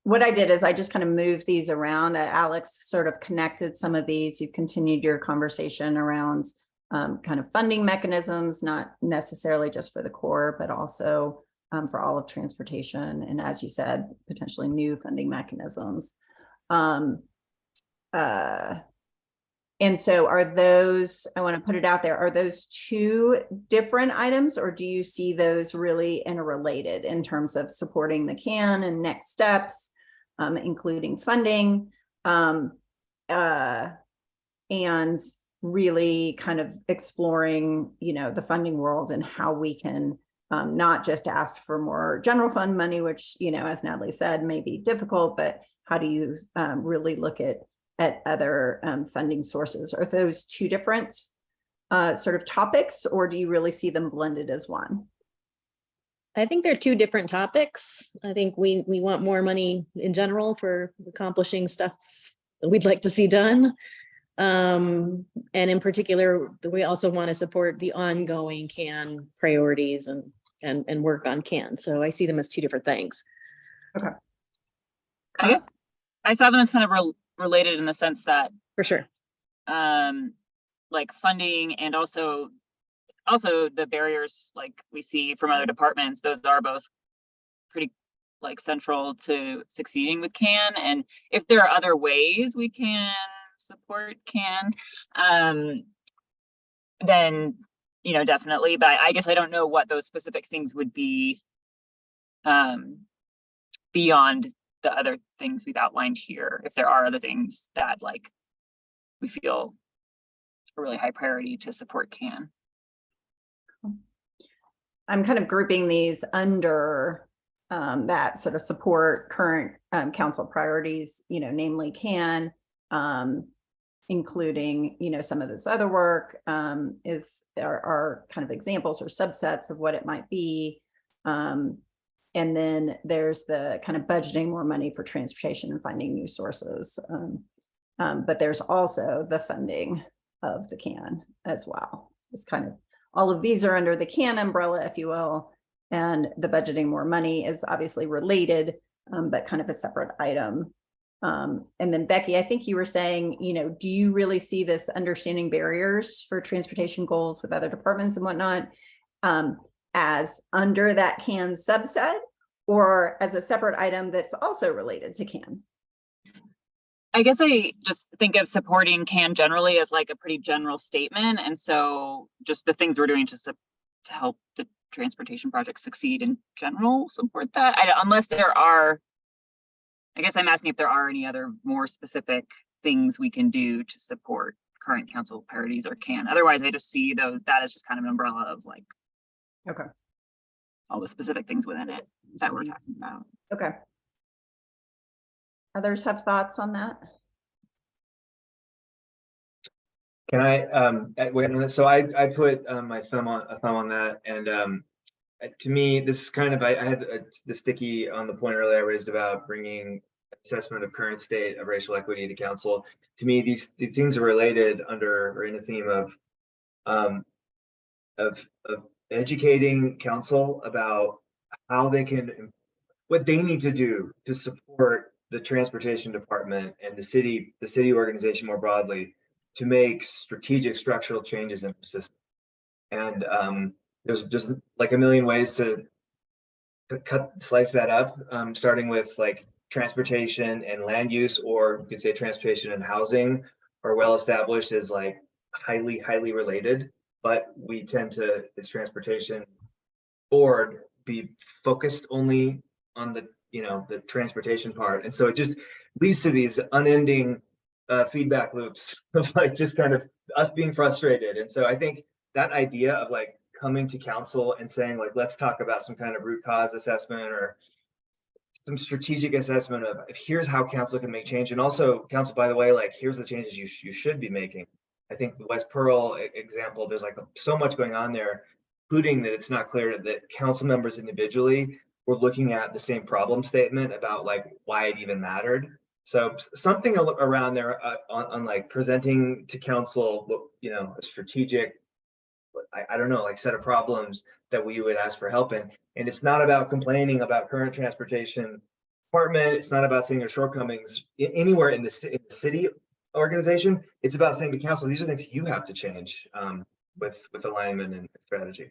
What I did is I just kind of moved these around. Alex sort of connected some of these. You've continued your conversation around kind of funding mechanisms, not necessarily just for the core, but also for all of transportation. And as you said, potentially new funding mechanisms. And so are those, I want to put it out there, are those two different items, or do you see those really interrelated in terms of supporting the CAN and next steps, including funding, and really kind of exploring, the funding world and how we can not just ask for more general fund money, which, as Natalie said, may be difficult, but how do you really look at other funding sources? Are those two different sort of topics, or do you really see them blended as one? I think they're two different topics. I think we want more money in general for accomplishing stuff that we'd like to see done. And in particular, we also want to support the ongoing CAN priorities and work on CAN. So I see them as two different things. Okay. I guess I saw them as kind of related in the sense that For sure. like funding and also the barriers like we see from other departments, those are both pretty like central to succeeding with CAN. And if there are other ways we can support CAN, then definitely, but I guess I don't know what those specific things would be beyond the other things we've outlined here, if there are other things that like we feel a really high priority to support CAN. I'm kind of grouping these under that sort of support current council priorities, namely CAN, including, some of this other work are kind of examples or subsets of what it might be. And then there's the kind of budgeting more money for transportation and finding new sources. But there's also the funding of the CAN as well. It's kind of, all of these are under the CAN umbrella, if you will. And the budgeting more money is obviously related, but kind of a separate item. And then Becky, I think you were saying, do you really see this understanding barriers for transportation goals with other departments and whatnot as under that CAN subset, or as a separate item that's also related to CAN? I guess I just think of supporting CAN generally as like a pretty general statement. And so just the things we're doing to help the transportation project succeed in general support that. Unless there are, I guess I'm asking if there are any other more specific things we can do to support current council priorities or CAN. Otherwise, I just see that as just kind of an umbrella of like, Okay. all the specific things within it that we're talking about. Okay. Others have thoughts on that? Can I wait a minute? So I put my thumb on that, and to me, this is kind of, I had the sticky on the point earlier I raised about bringing assessment of current state of racial equity to council. To me, these things are related under or in a theme of educating council about how they can, what they need to do to support the transportation department and the city organization more broadly to make strategic structural changes in the system. And there's just like a million ways to slice that up, starting with like transportation and land use, or you could say transportation and housing are well established as like highly related, but we tend to, as transportation board, be focused only on the the transportation part. And so it just leads to these unending feedback loops of like just kind of us being frustrated. And so I think that idea of like coming to council and saying like, let's talk about some kind of root cause assessment or some strategic assessment of here's how council can make change. And also council, by the way, like here's the changes you should be making. I think the West Pearl example, there's like so much going on there, including that it's not clear that council members individually were looking at the same problem statement about like why it even mattered. So something around there on like presenting to council, a strategic, I don't know, like set of problems that we would ask for help in. And it's not about complaining about current transportation department. It's not about saying their shortcomings anywhere in the city organization. It's about saying to council, these are things you have to change with alignment and strategy.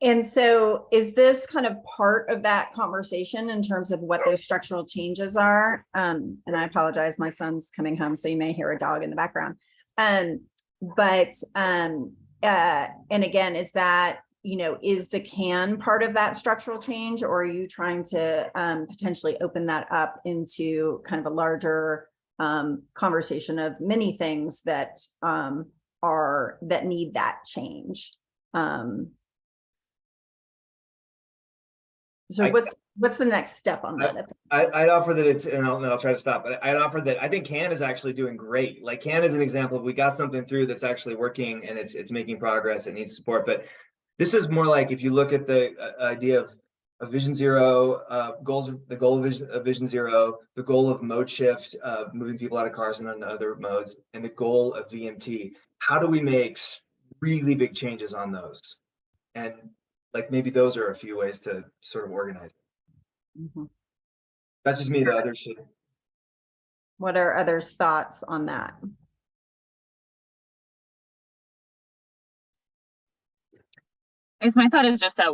And so is this kind of part of that conversation in terms of what those structural changes are? And I apologize, my son's coming home, so you may hear a dog in the background. And again, is that, you know, is the CAN part of that structural change, or are you trying to potentially open that up into kind of a larger conversation of many things that that need that change? So what's the next step on that? I'd offer that it's, and I'll try to stop, but I'd offer that I think CAN is actually doing great. Like CAN is an example of we got something through that's actually working and it's making progress. It needs support, but this is more like if you look at the idea of Vision Zero, the goal of Vision Zero, the goal of mode shift, moving people out of cars and on other modes, and the goal of VMT. How do we make really big changes on those? And like maybe those are a few ways to sort of organize. Mhm. That's just me. The others should. What are others' thoughts on that? I guess my thought is just that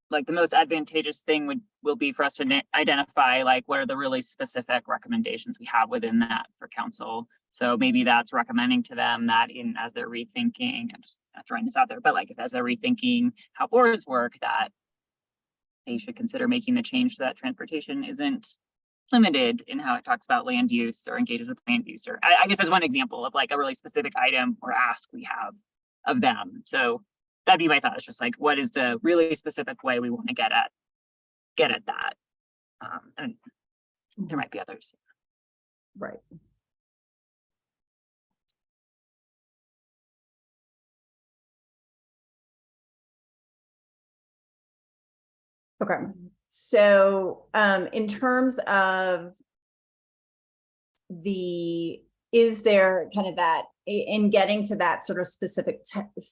like the most advantageous thing will be for us to identify like what are the really specific recommendations we have within that for council. So maybe that's recommending to them that as they're rethinking, I'm just throwing this out there, but like as they're rethinking how boards work, that they should consider making the change so that transportation isn't limited in how it talks about land use or engages with land use. Or I guess as one example of like a really specific item or ask we have of them. So that'd be my thought. It's just like, what is the really specific way we want to get at that? And there might be others. Right. Okay, so in terms of is there kind of that in getting to that sort of specific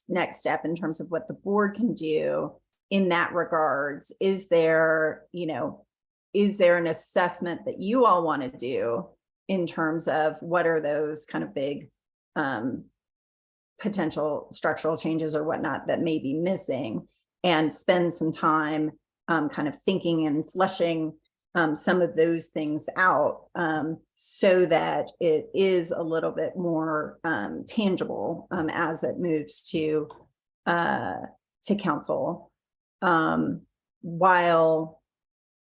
next step in terms of what the board can do in that regards, is there an assessment that you all want to do in terms of what are those kind of big potential structural changes or whatnot that may be missing, and spend some time kind of thinking and fleshing some of those things out so that it is a little bit more tangible as it moves to council, while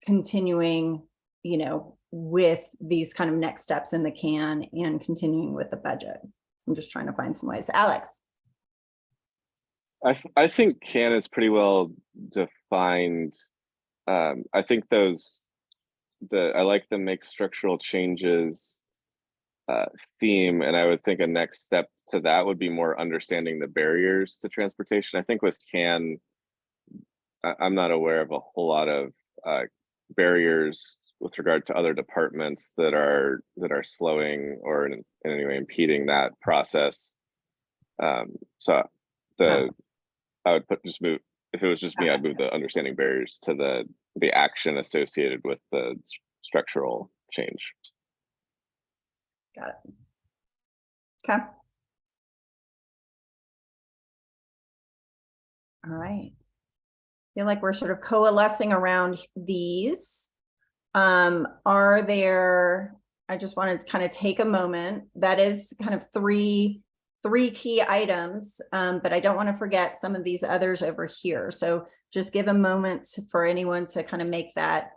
continuing, with these kind of next steps in the CAN and continuing with the budget. I'm just trying to find some ways. Alex. I think CAN is pretty well defined. I think I like the make structural changes theme, and I would think a next step to that would be more understanding the barriers to transportation. I think with CAN, I'm not aware of a whole lot of barriers with regard to other departments that are slowing or in any way impeding that process. So I would move, if it was just me, I'd move the understanding barriers to the action associated with the structural change. Got it. Okay. All right. Feel like we're sort of coalescing around these. Are there, I just wanted to kind of take a moment. That is kind of three key items, but I don't want to forget some of these others over here. So just give a moment for anyone to kind of make that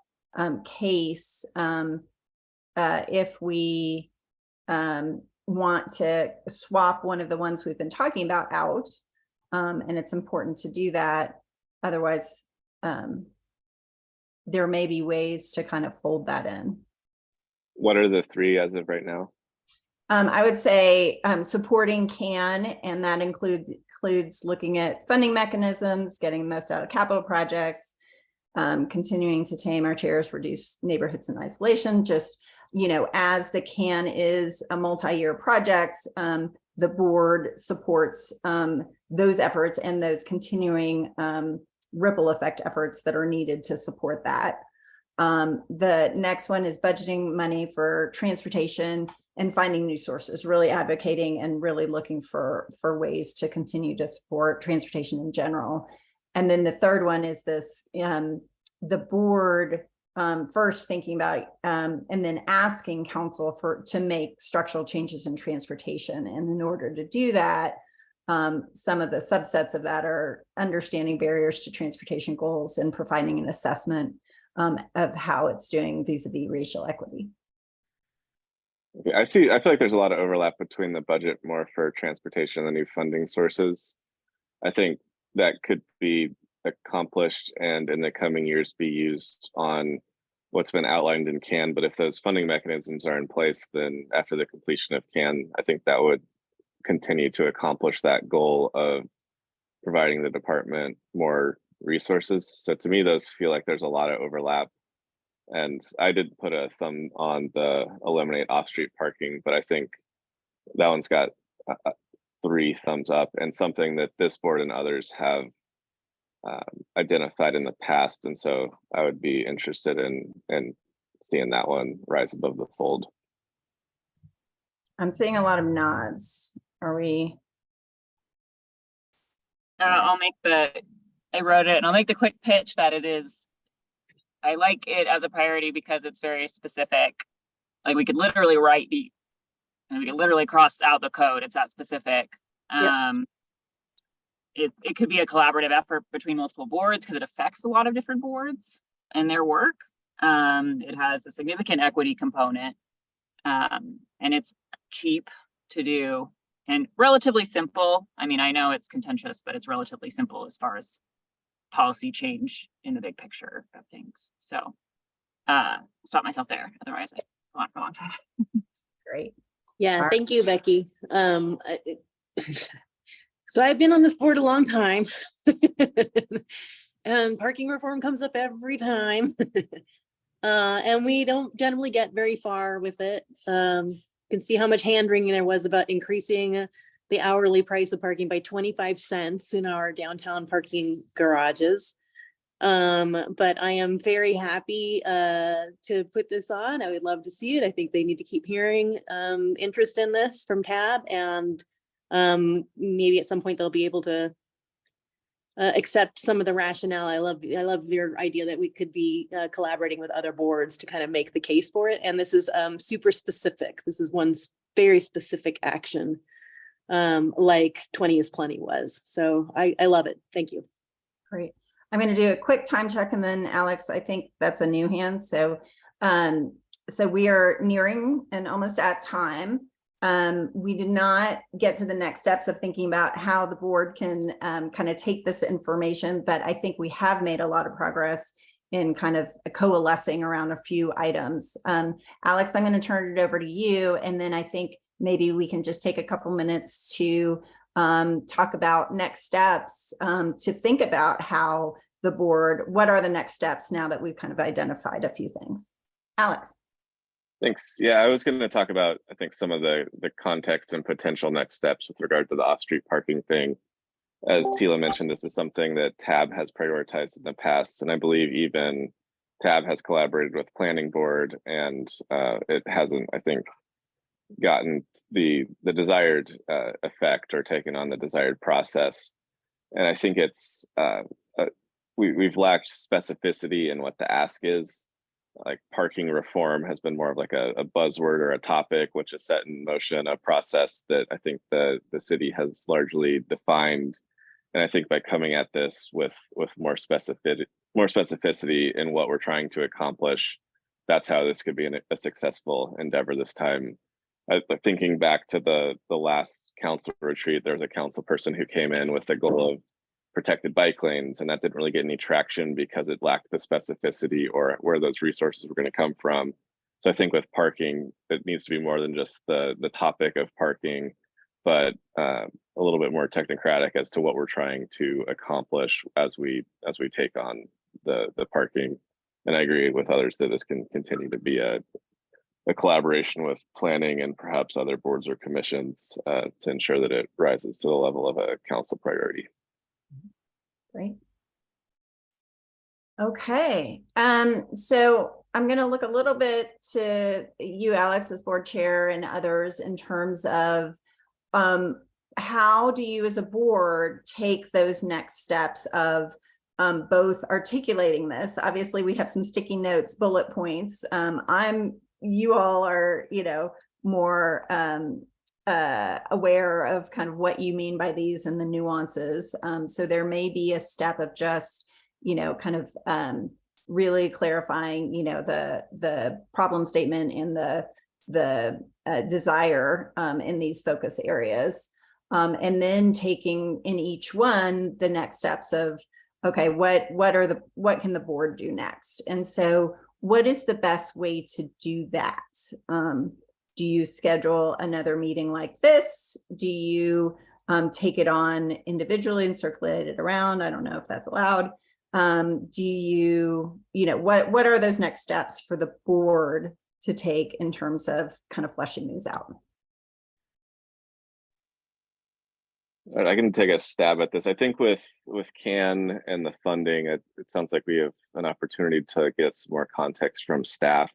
case if we want to swap one of the ones we've been talking about out, and it's important to do that. Otherwise, there may be ways to kind of fold that in. What are the three as of right now? I would say supporting CAN, and that includes looking at funding mechanisms, getting the most out of capital projects, continuing to tame our chairs, reduce neighborhoods in isolation. Just, as the CAN is a multi-year project, the board supports those efforts and those continuing ripple effect efforts that are needed to support that. The next one is budgeting money for transportation and finding new sources, really advocating and really looking for ways to continue to support transportation in general. And then the third one is this, the board first thinking about and then asking council to make structural changes in transportation. And in order to do that, some of the subsets of that are understanding barriers to transportation goals and providing an assessment of how it's doing vis-a-vis racial equity. Okay, I feel like there's a lot of overlap between the budget more for transportation and the new funding sources. I think that could be accomplished and in the coming years be used on what's been outlined in CAN. But if those funding mechanisms are in place, then after the completion of CAN, I think that would continue to accomplish that goal of providing the department more resources. So to me, those feel like there's a lot of overlap. And I did put a thumb on the eliminate off-street parking, but I think that one's got 3 thumbs up, and something that this board and others have identified in the past. And so I would be interested in seeing that one rise above the fold. I'm seeing a lot of nods. Are we? I wrote it and I'll make the quick pitch that it is, I like it as a priority because it's very specific. Like we could literally and we could literally cross out the code. It's that specific. It could be a collaborative effort between multiple boards because it affects a lot of different boards and their work. It has a significant equity component, and it's cheap to do and relatively simple. I mean, I know it's contentious, but it's relatively simple as far as policy change in the big picture of things. So stop myself there. Otherwise, I go on for a long time. Great. Yeah, thank you, Becky. So I've been on this board a long time and parking reform comes up every time. And we don't generally get very far with it. You can see how much hand wringing there was about increasing the hourly price of parking by 25 cents in our downtown parking garages. But I am very happy to put this on. I would love to see it. I think they need to keep hearing interest in this from TAB, and maybe at some point they'll be able to accept some of the rationale. I love your idea that we could be collaborating with other boards to kind of make the case for it. And this is super specific. This is one very specific action, like 20 is plenty was. So I love it. Thank you. Great. I'm going to do a quick time check, and then Alex, I think that's a new hand. So, so we are nearing and almost at time. We did not get to the next steps of thinking about how the board can kind of take this information, but I think we have made a lot of progress in kind of coalescing around a few items. Alex, I'm going to turn it over to you, and then I think maybe we can just take a couple minutes to talk about next steps, to think about how the board, what are the next steps now that we've kind of identified a few things. Alex. Thanks. Yeah, I was going to talk about, I think, some of the context and potential next steps with regard to the off-street parking thing. As Tila mentioned, this is something that TAB has prioritized in the past, and I believe even TAB has collaborated with Planning Board, and it hasn't, I think, gotten the desired effect or taken on the desired process. And I think it's we've lacked specificity in what the ask is. Like parking reform has been more of like a buzzword or a topic, which is set in motion a process that I think the city has largely defined. And I think by coming at this with more specificity in what we're trying to accomplish, that's how this could be a successful endeavor this time. Thinking back to the last council retreat, there was a council person who came in with the goal of protected bike lanes, and that didn't really get any traction because it lacked the specificity or where those resources were going to come from. So I think with parking, it needs to be more than just the topic of parking, but a little bit more technocratic as to what we're trying to accomplish as we take on the parking. And I agree with others that this can continue to be a collaboration with planning and perhaps other boards or commissions to ensure that it rises to the level of a council priority. Great. Okay. So I'm going to look a little bit to you, Alex, as board chair, and others in terms of how do you as a board take those next steps of both articulating this? Obviously, we have some sticky notes, bullet points. You all are, more aware of kind of what you mean by these and the nuances. So there may be a step of just, kind of really clarifying, the problem statement and the desire in these focus areas. And then taking in each one the next steps of, okay, what can the board do next? And so what is the best way to do that? Do you schedule another meeting like this? Do you take it on individually and circulate it around? I don't know if that's allowed. Do you, what are those next steps for the board to take in terms of kind of fleshing these out? All right, I can take a stab at this. I think with CAN and the funding, it sounds like we have an opportunity to get some more context from staff.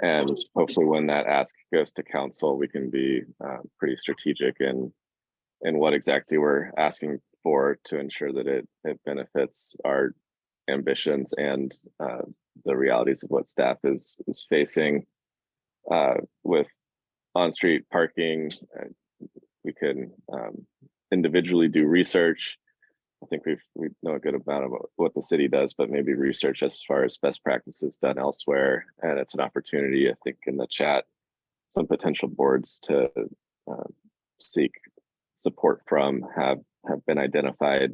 And hopefully when that ask goes to council, we can be pretty strategic in what exactly we're asking for to ensure that it benefits our ambitions and the realities of what staff is facing. With on-street parking, we can individually do research. I think we know a good amount about what the city does, but maybe research as far as best practices done elsewhere. And it's an opportunity, I think, in the chat, some potential boards to seek support from have been identified.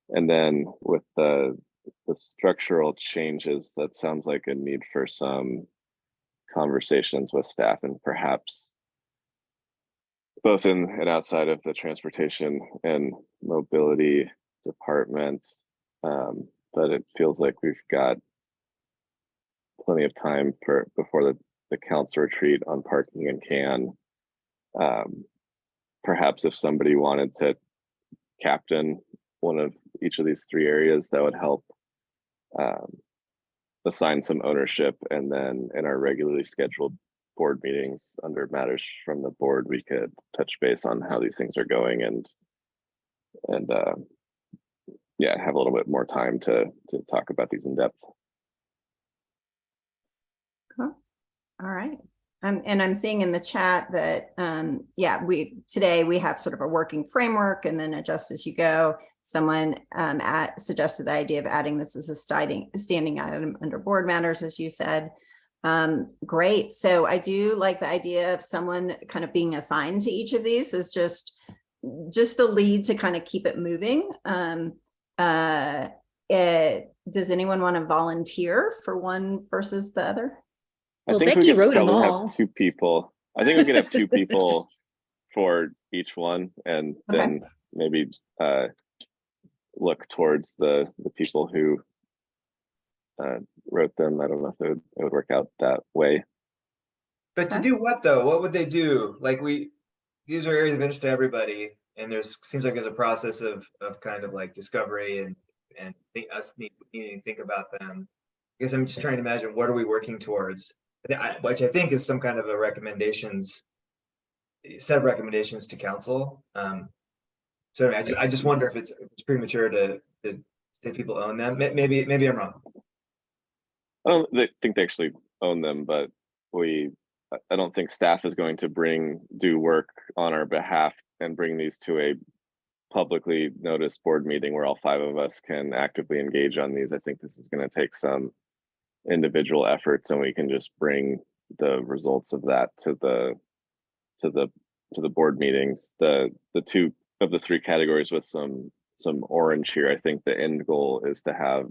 And then with the structural changes, that sounds like a need for some conversations with staff and perhaps both in and outside of the transportation and mobility department. But it feels like we've got plenty of time before the council retreat on parking and CAN. Perhaps if somebody wanted to captain one of each of these three areas, that would help assign some ownership. And then in our regularly scheduled board meetings under matters from the board, we could touch base on how these things are going and yeah, have a little bit more time to talk about these in depth. Cool. All right. And I'm seeing in the chat that, yeah, today we have sort of a working framework and then adjust as you go. Someone suggested the idea of adding this as a standing item under board matters, as you said. Great. So I do like the idea of someone kind of being assigned to each of these as just the lead to kind of keep it moving. Does anyone want to volunteer for one versus the other? Well, Becky wrote them all. Have two people. I think we could have two people for each one, and then maybe look towards the people who wrote them. I don't know if it would work out that way. But to do what though? What would they do? Like these are areas of interest to everybody, and seems like there's a process of kind of like discovery and us needing to think about them. I guess I'm just trying to imagine, what are we working towards? Which I think is some kind of set of recommendations to council. So I just wonder if it's premature to say people own them. Maybe I'm wrong. I don't think they actually own them, but I don't think staff is going to do work on our behalf and bring these to a publicly noticed board meeting where all 5 of us can actively engage on these. I think this is going to take some individual efforts, and we can just bring the results of that to the board meetings. The 2 of the 3 categories with some orange here, I think the end goal is to have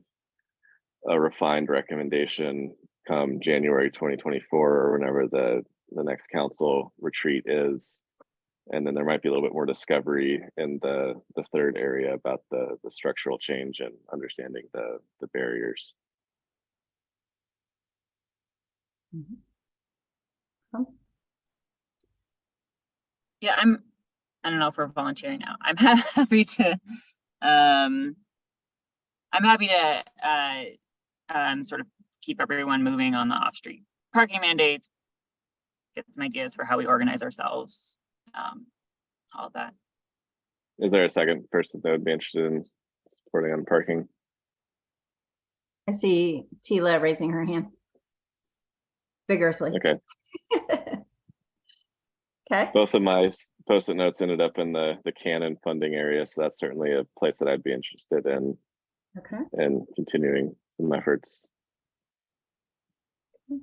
a refined recommendation come January 2024 or whenever the next council retreat is. And then there might be a little bit more discovery in the 3rd area about the structural change and understanding the barriers. Yeah, I don't know if we're volunteering now. I'm happy to sort of keep everyone moving on the off-street parking mandates, get some ideas for how we organize ourselves, all of that. Is there a second person that would be interested in supporting on parking? I see Tila raising her hand vigorously. Okay, Okay, both of my post-it notes ended up in the Canon funding area, so that's certainly a place that I'd be interested okay. in continuing some efforts. I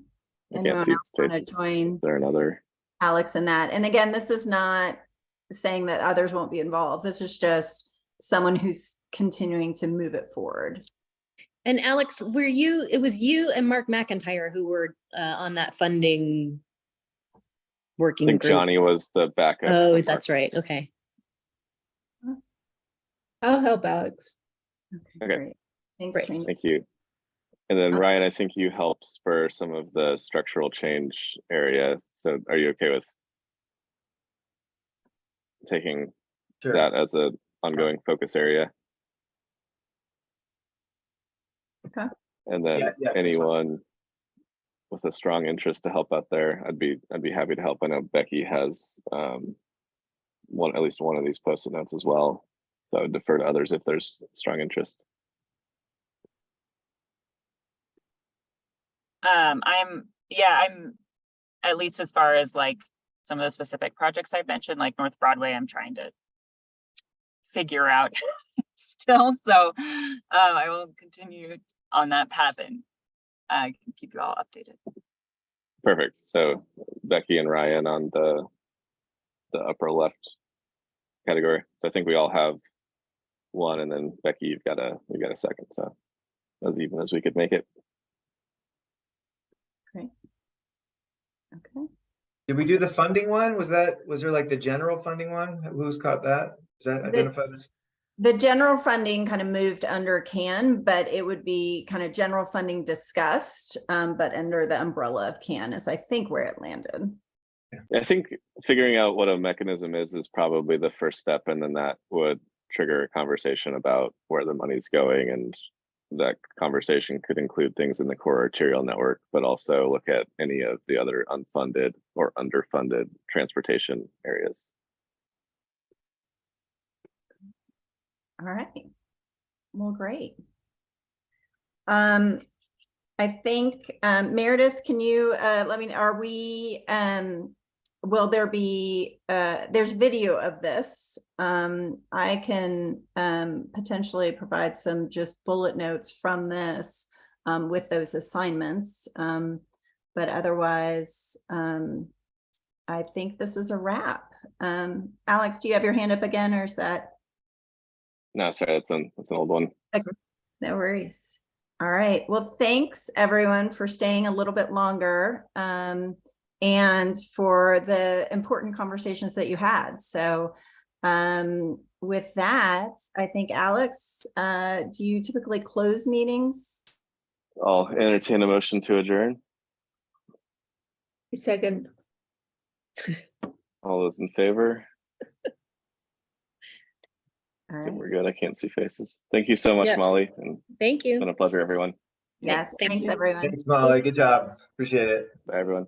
can't Anyone see else want to faces. join Is there another? Alex in that? And again, this is not saying that others won't be involved. This is just someone who's continuing to move it forward. And Alex, it was you and Mark McIntyre who were on that funding I working think group. Johnny was the backup. so Oh, far. that's right. Okay. I'll help Alex. Okay. Great. Thanks, Great. Trini. Thank you. And then Uh, Ryan, I think you helped spur some of the structural change area. So are you okay with taking Sure. that as a ongoing focus area? Okay. And then Yeah, that's fine. anyone with a strong interest to help out there, I'd be happy to help. I know Becky has at least one of these post-it notes as well. So I would defer to others if there's strong interest. I'm at least as far as like some of the specific projects I've mentioned, like North Broadway, I'm trying to figure out still. So I will continue on that path and I can keep you all updated. Perfect. So Becky and Ryan on the upper left category. So I think we all have one, and then Becky, you've got a second. So as even as we could make it. Great. Okay. Did we do the funding one? Was there like the general funding one? Who's caught that? Is that identified as? The general funding kind of moved under CAN, but it would be kind of general funding discussed, but under the umbrella of CAN is I think where it landed. I think figuring out what a mechanism is probably the first step, and then that would trigger a conversation about where the money's going, and that conversation could include things in the core arterial network, but also look at any of the other unfunded or underfunded transportation areas. All right. Well, great. I think Meredith, can you let me know, are we will there be there's video of this. I can potentially provide some just bullet notes from this with those assignments. But otherwise, I think this is a wrap. Alex, do you have your hand up again, or is that? No, sorry, that's an old one. Okay, no worries. All right. Well, thanks everyone for staying a little bit longer and for the important conversations that you had. So with that, I think, Alex, do you typically close meetings? I'll entertain a motion to adjourn. Second. All those in favor? All I think right. we're good. I can't see faces. Thank you so much, Yeah. Molly. And Thank it's you. been a pleasure, everyone. Yes, Thank thanks you. everyone. Thanks, Molly. Good job. Appreciate it. Bye, everyone.